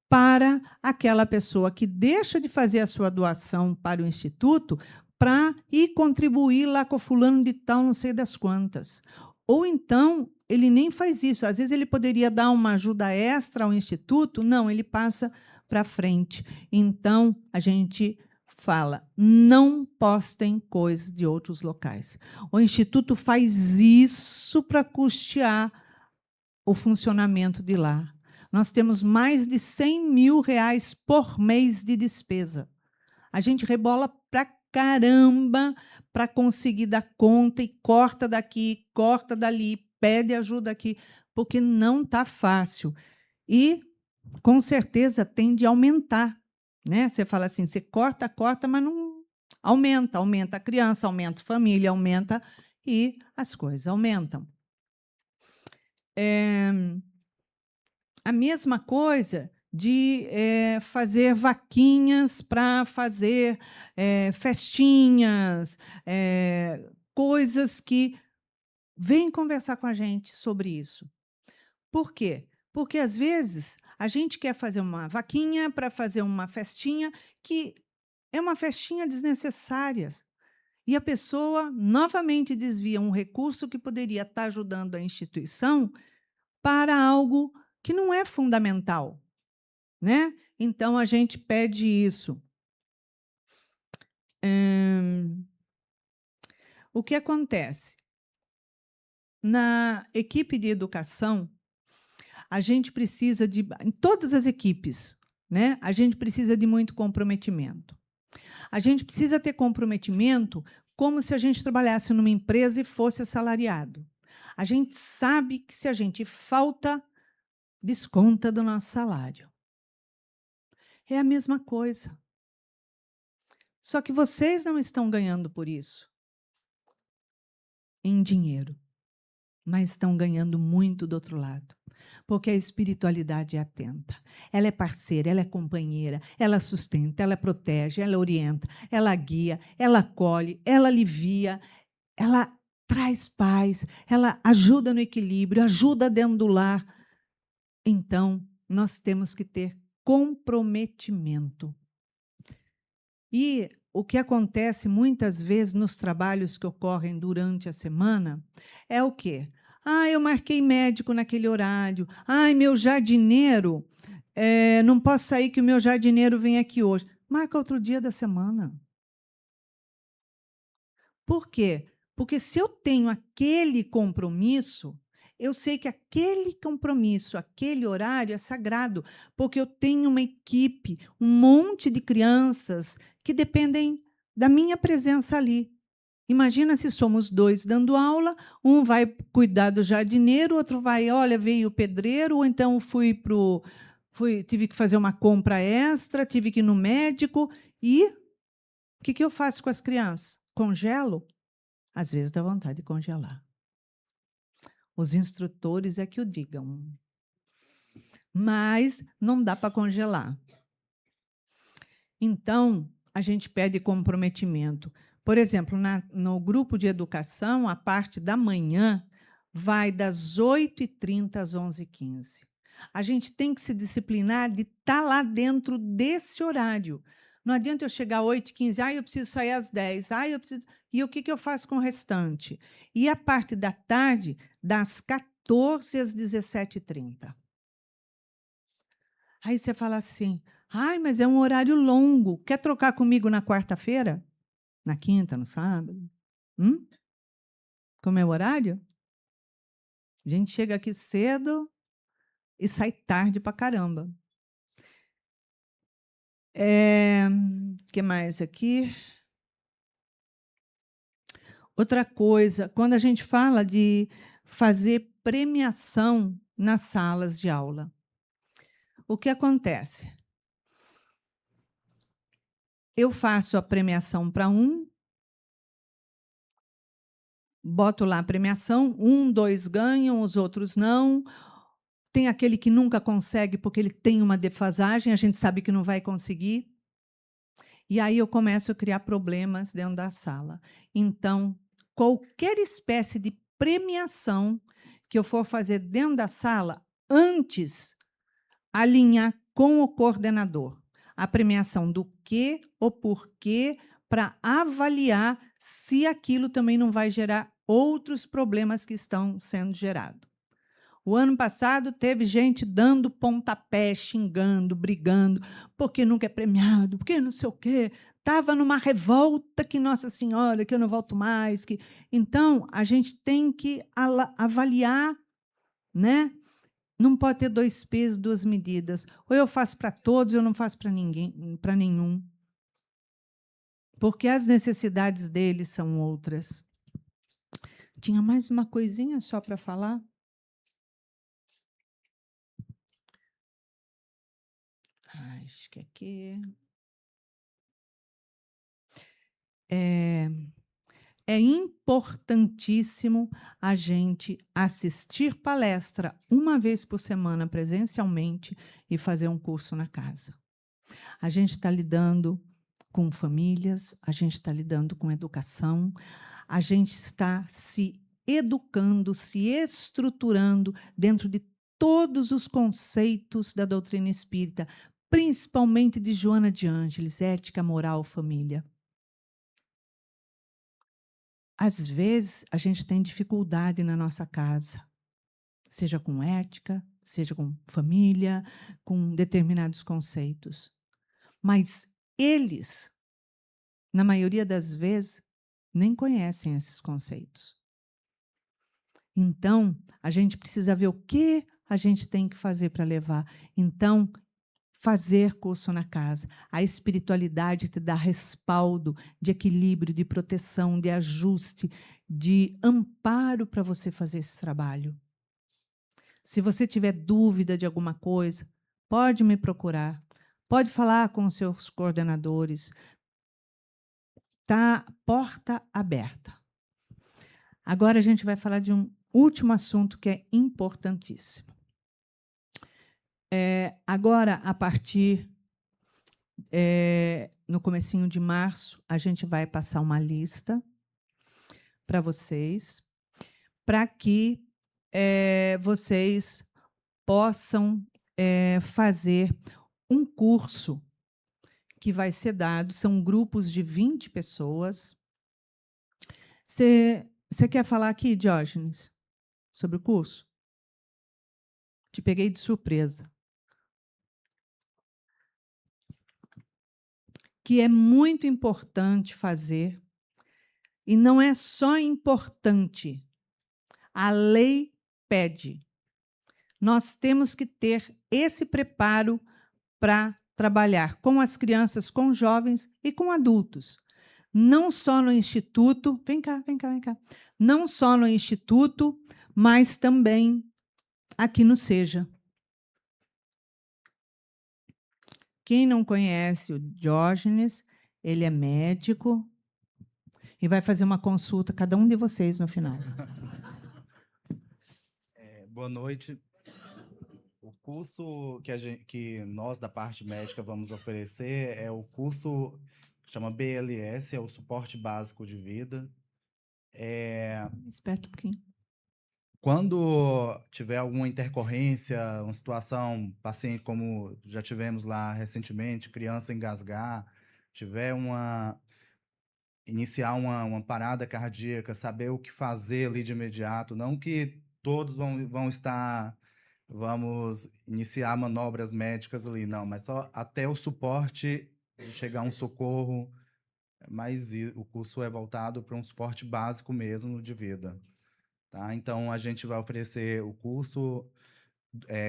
para aquela pessoa que deixa de fazer a sua doação para o Instituto para ir contribuir lá com o fulano de tal, não sei das quantas. Ou então, ele nem faz isso. Às vezes, ele poderia dar uma ajuda extra ao Instituto, não, ele passa para frente. Então, a gente fala, não postem coisas de outros locais. O Instituto faz isso para custear o funcionamento de lá. Nós temos mais de R$ 100.000 por mês de despesa. A gente rebola para caramba para conseguir dar conta e corta daqui, corta dali, pede ajuda aqui, porque não está fácil. E, com certeza, tende a aumentar. Né? Você fala assim, você corta, mas não aumenta. Aumenta a criança, aumenta a família, aumenta e as coisas aumentam. A mesma coisa de fazer vaquinhas para fazer festinhas, coisas que vêm conversar com a gente sobre isso. Por quê? Porque, às vezes, a gente quer fazer uma vaquinha para fazer uma festinha que é uma festinha desnecessária. E a pessoa novamente desvia um recurso que poderia estar ajudando a instituição para algo que não é fundamental, né? Então, a gente pede isso. O que acontece? Na equipe de educação, a gente precisa de, em todas as equipes, né? A gente precisa de muito comprometimento. A gente precisa ter comprometimento como se a gente trabalhasse numa empresa e fosse assalariado. A gente sabe que se a gente falta, desconta do nosso salário. É a mesma coisa. Só que vocês não estão ganhando por isso, em dinheiro, mas estão ganhando muito do outro lado. Porque a espiritualidade é atenta. Ela é parceira, ela é companheira, ela sustenta, ela protege, ela orienta, ela guia, ela acolhe, ela alivia, ela traz paz, ela ajuda no equilíbrio, ajuda dentro do lar. Então, nós temos que ter comprometimento. E o que acontece muitas vezes nos trabalhos que ocorrem durante a semana é o quê? Eu marquei médico naquele horário. Meu jardineiro, não posso sair que o meu jardineiro vem aqui hoje. Marca outro dia da semana. Por quê? Porque se eu tenho aquele compromisso, eu sei que aquele compromisso, aquele horário é sagrado, porque eu tenho uma equipe, um monte de crianças que dependem da minha presença ali. Imagina se somos dois dando aula, um vai cuidar do jardineiro, outro vai, olha, veio o pedreiro, ou então tive que fazer uma compra extra, tive que ir no médico. E o que eu faço com as crianças? Congelo? Às vezes dá vontade de congelar. Os instrutores é que o digam. Mas não dá para congelar. Então, a gente pede comprometimento. Por exemplo, no grupo de educação, a parte da manhã vai das 8h30 às 11h15. A gente tem que se disciplinar de estar lá dentro desse horário. Não adianta eu chegar às 8h15, eu preciso sair às 10, eu preciso... E o que eu faço com o restante? E a parte da tarde, das 14 às 17h30. Aí você fala assim, mas é um horário longo. Quer trocar comigo na quarta-feira? Na quinta, no sábado? Como é o horário? A gente chega aqui cedo e sai tarde pra caramba. Que mais aqui? Outra coisa, quando a gente fala de fazer premiação nas salas de aula, o que acontece? Eu faço a premiação para um, boto lá a premiação, 1, 2 ganham, os outros não. Tem aquele que nunca consegue porque ele tem uma defasagem, a gente sabe que não vai conseguir. E aí eu começo a criar problemas dentro da sala. Então, qualquer espécie de premiação que eu for fazer dentro da sala, antes alinhar com o coordenador a premiação do que, o porquê, para avaliar se aquilo também não vai gerar outros problemas que estão sendo gerados. O ano passado teve gente dando pontapé, xingando, brigando, porque nunca é premiado, porque não sei o quê. Estava numa revolta que, Nossa Senhora, que eu não volto mais. Então, a gente tem que avaliar, né? Não pode ter 2 pesos, 2 medidas. Ou eu faço para todos, ou eu não faço para ninguém, para nenhum. Porque as necessidades deles são outras. Tinha mais uma coisinha só para falar? Acho que aqui. É importantíssimo a gente assistir palestra uma vez por semana presencialmente e fazer um curso na casa. A gente está lidando com famílias, a gente está lidando com educação, a gente está se educando, se estruturando dentro de todos os conceitos da doutrina espírita, principalmente de Joana de Ângeles, ética, moral, família. Às vezes, a gente tem dificuldade na nossa casa, seja com ética, seja com família, com determinados conceitos. Mas eles, na maioria das vezes, nem conhecem esses conceitos. Então, a gente precisa ver o que a gente tem que fazer para levar. Então, fazer curso na casa. A espiritualidade te dá respaldo de equilíbrio, de proteção, de ajuste, de amparo para você fazer esse trabalho. Se você tiver dúvida de alguma coisa, pode me procurar. Pode falar com os seus coordenadores. Tá porta aberta. Agora a gente vai falar de um último assunto que é importantíssimo. Agora, a partir no comecinho de março, a gente vai passar uma lista para vocês, para que vocês possam fazer um curso que vai ser dado, são grupos de 20 pessoas. Você quer falar aqui, Diógenes, sobre o curso? Te peguei de surpresa. Que é muito importante fazer, e não é só importante, a lei pede. Nós temos que ter esse preparo para trabalhar com as crianças, com jovens e com adultos. Não só no instituto, vem cá, vem cá, vem cá. Não só no instituto, mas também aqui no Seja. Quem não conhece o Diógenes, ele é médico e vai fazer uma consulta, cada um de vocês, no final. Boa noite. O curso que nós, da parte médica, vamos oferecer é o curso que chama BLS, é o Suporte Básico de Vida. Espera um pouquinho. Quando tiver alguma intercorrência, uma situação, paciente como já tivemos lá recentemente, criança engasgar, tiver iniciar uma parada cardíaca, saber o que fazer ali de imediato, não que todos vão estar, vamos iniciar manobras médicas ali, não, mas só até o suporte de chegar um socorro, mas o curso é voltado para um suporte básico mesmo de vida, tá? Então, a gente vai oferecer o curso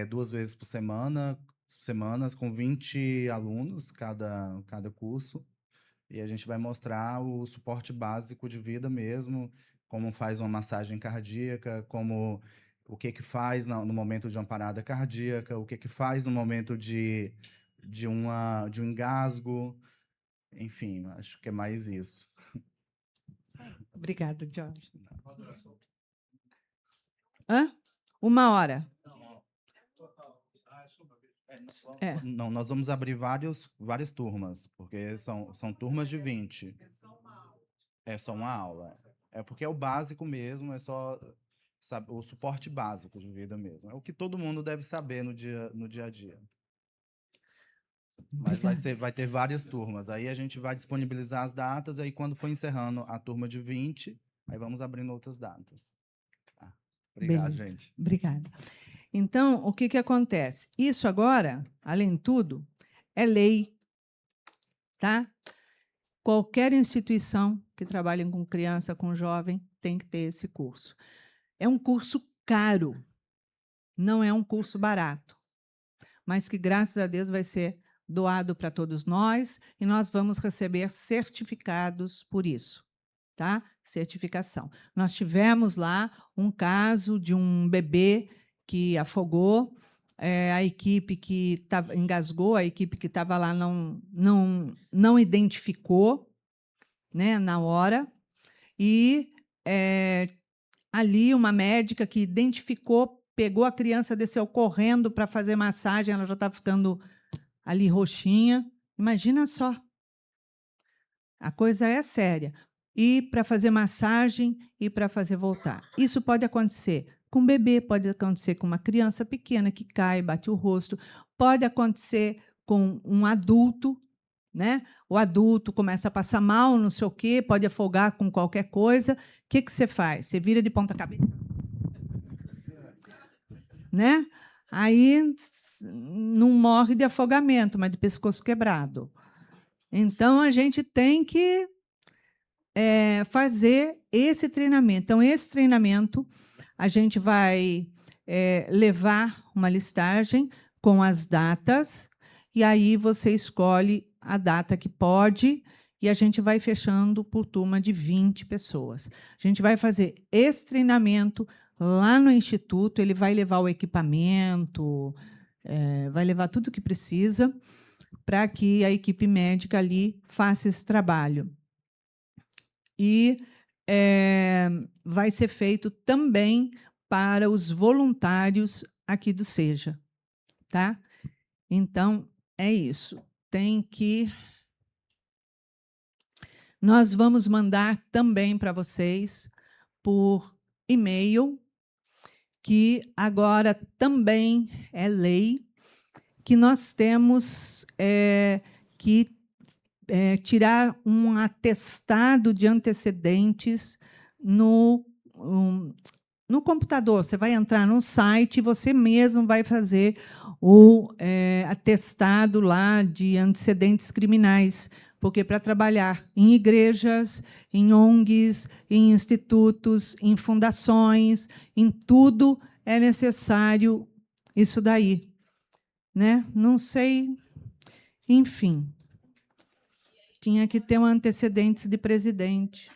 2 vezes por semana, semanas com 20 alunos cada curso. E a gente vai mostrar o suporte básico de vida mesmo, como faz uma massagem cardíaca, o que que faz no momento de uma parada cardíaca, o que que faz no momento de um engasgo. Enfim, acho que é mais isso. Obrigada, Jorge. Hã? 1 hora. É. Não, nós vamos abrir várias turmas, porque são turmas de 20. É só uma aula. É porque é o básico mesmo, é só sabe, o suporte básico de vida mesmo. É o que todo mundo deve saber no dia a dia. Mas vai ter várias turmas. Aí a gente vai disponibilizar as datas, aí quando for encerrando a turma de 20, aí vamos abrindo outras datas. Tá. Obrigado, Beleza. gente. Obrigada. Então, o que que acontece? Isso agora, além de tudo, é lei, tá? Qualquer instituição que trabalhe com criança, com jovem, tem que ter esse curso. É um curso caro, não é um curso barato, mas que, graças a Deus, vai ser doado para todos nós e nós vamos receber certificados por isso, tá? Certificação. Nós tivemos lá um caso de um bebê que afogou, a equipe que engasgou, a equipe que estava lá não identificou, né, na hora, e ali uma médica que identificou, pegou a criança, desceu correndo para fazer massagem, ela já estava ficando ali roxinha. Imagina só. A coisa é séria. E para fazer massagem e para fazer voltar. Isso pode acontecer com um bebê, pode acontecer com uma criança pequena que cai, bate o rosto, pode acontecer com um adulto, né? O adulto começa a passar mal, não sei o quê, pode afogar com qualquer coisa. O que você faz? Você vira de ponta cabeça, né? Aí não morre de afogamento, mas de pescoço quebrado. Então a gente tem que fazer esse treinamento. Então, esse treinamento, a gente vai levar uma listagem com as datas, e aí você escolhe a data que pode, e a gente vai fechando por turma de 20 pessoas. A gente vai fazer esse treinamento lá no Instituto, ele vai levar o equipamento, vai levar tudo o que precisa para que a equipe médica ali faça esse trabalho. E vai ser feito também para os voluntários aqui do SEJA. Tá? Então, é isso. Nós vamos mandar também para vocês por e-mail, que agora também é lei, que nós temos que tirar um atestado de antecedentes no computador. Você vai entrar no site e você mesmo vai fazer o atestado lá de antecedentes criminais, porque para trabalhar em igrejas, em ONGs, em institutos, em fundações, em tudo é necessário isso daí, né? Não sei, enfim. Tinha que ter um antecedentes de presidente.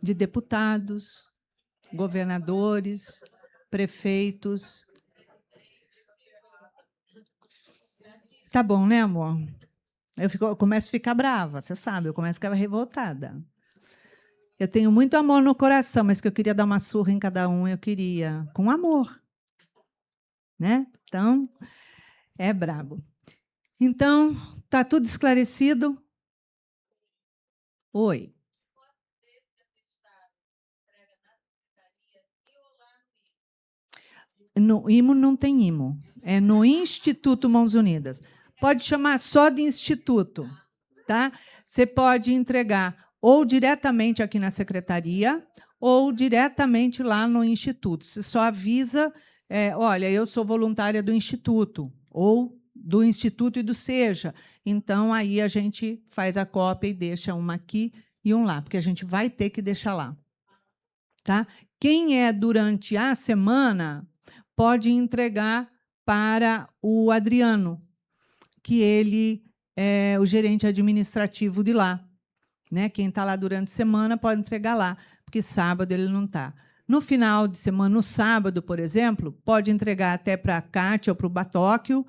De deputados, governadores, prefeitos. Tá bom, né, amor? Eu começo a ficar brava, você sabe, eu começo a ficar revoltada. Eu tenho muito amor no coração, mas que eu queria dar uma surra em cada um, eu queria, com amor. Né? Então, é brabo. Então, tá tudo esclarecido? Oi. No IMO não tem IMO. É no Instituto Mãos Unidas. Pode chamar só de instituto. Tá? Você pode entregar ou diretamente aqui na secretaria ou diretamente lá no Instituto. Você só avisa, olha, eu sou voluntária do Instituto, ou do Instituto e do SEJA. Então, aí a gente faz a cópia e deixa uma aqui e um lá, porque a gente vai ter que deixar lá. Tá? Quem é durante a semana pode entregar para o Adriano, que ele é o gerente administrativo de lá. Né? Quem está lá durante a semana pode entregar lá, porque sábado ele não está. No final de semana, no sábado, por exemplo, pode entregar até para a Kátia ou para o Batóquio,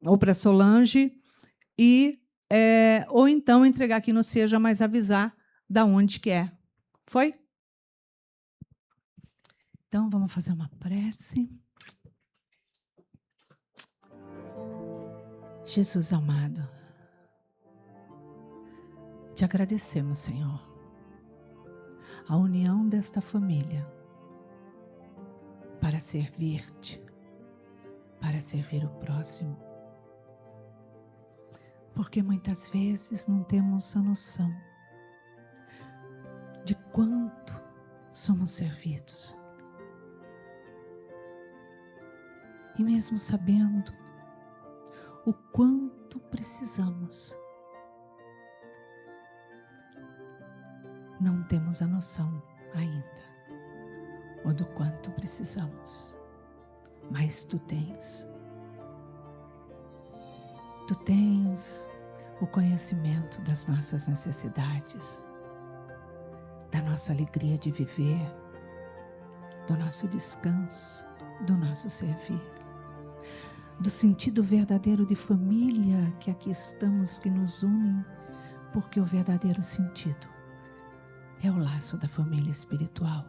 ou para a Solange, ou então entregar aqui no SEJA, mas avisar da onde que é. Foi? Então, vamos fazer uma prece. Jesus amado, te agradecemos, Senhor, a união desta família para servir-te, para servir o próximo. Porque muitas vezes não temos a noção de quanto somos servidos. E mesmo sabendo o quanto precisamos, não temos a noção ainda, ou do quanto precisamos. Mas tu tens. Tu tens o conhecimento das nossas necessidades, da nossa alegria de viver, do nosso descanso, do nosso servir, do sentido verdadeiro de família que aqui estamos, que nos une, porque o verdadeiro sentido é o laço da família espiritual.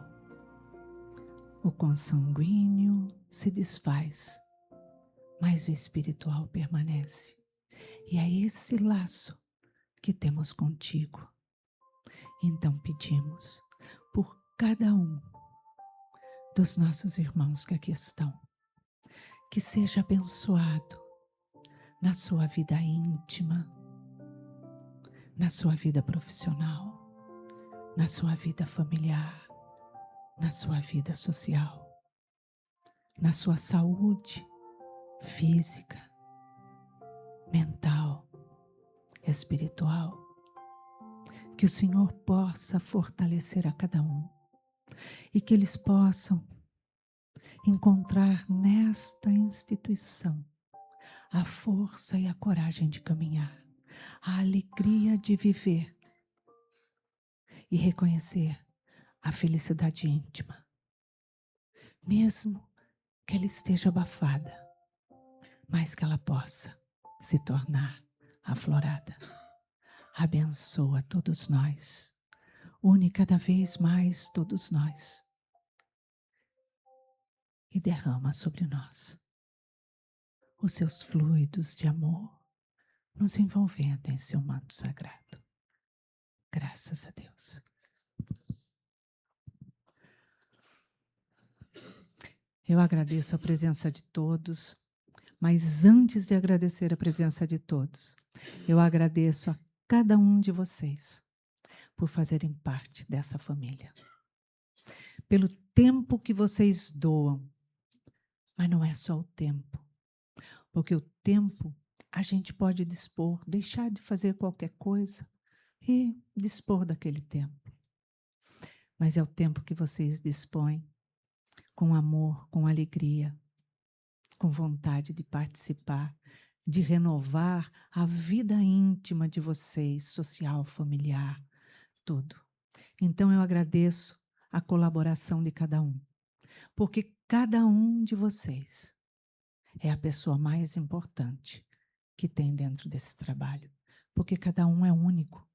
O consanguíneo se desfaz, mas o espiritual permanece. E é esse laço que temos contigo. Então pedimos por cada um dos nossos irmãos que aqui estão, que seja abençoado na sua vida íntima, na sua vida profissional, na sua vida familiar, na sua vida social, na sua saúde física, mental, espiritual. Que o Senhor possa fortalecer a cada um e que eles possam encontrar nesta instituição a força e a coragem de caminhar, a alegria de viver e reconhecer a felicidade íntima, mesmo que ela esteja abafada, mas que ela possa se tornar aflorada. Abençoa todos nós, une cada vez mais todos nós e derrama sobre nós os seus fluidos de amor, nos envolvendo em seu manto sagrado. Graças a Deus. Eu agradeço a presença de todos, mas antes de agradecer a presença de todos, eu agradeço a cada um de vocês por fazerem parte dessa família. Pelo tempo que vocês doam, mas não é só o tempo, porque o tempo a gente pode dispor, deixar de fazer qualquer coisa e dispor daquele tempo. Mas é o tempo que vocês dispõem com amor, com alegria, com vontade de participar, de renovar a vida íntima de vocês, social, familiar, tudo. Então eu agradeço a colaboração de cada um, porque cada um de vocês é a pessoa mais importante que tem dentro desse trabalho, porque cada um é único,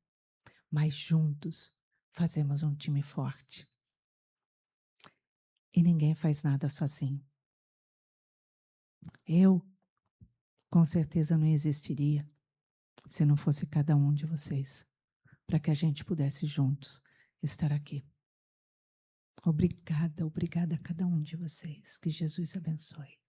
mas juntos fazemos um time forte. E ninguém faz nada sozinho. Eu, com certeza, não existiria se não fosse cada um de vocês, para que a gente pudesse juntos estar aqui. Obrigada, obrigada a cada um de vocês. Que Jesus abençoe.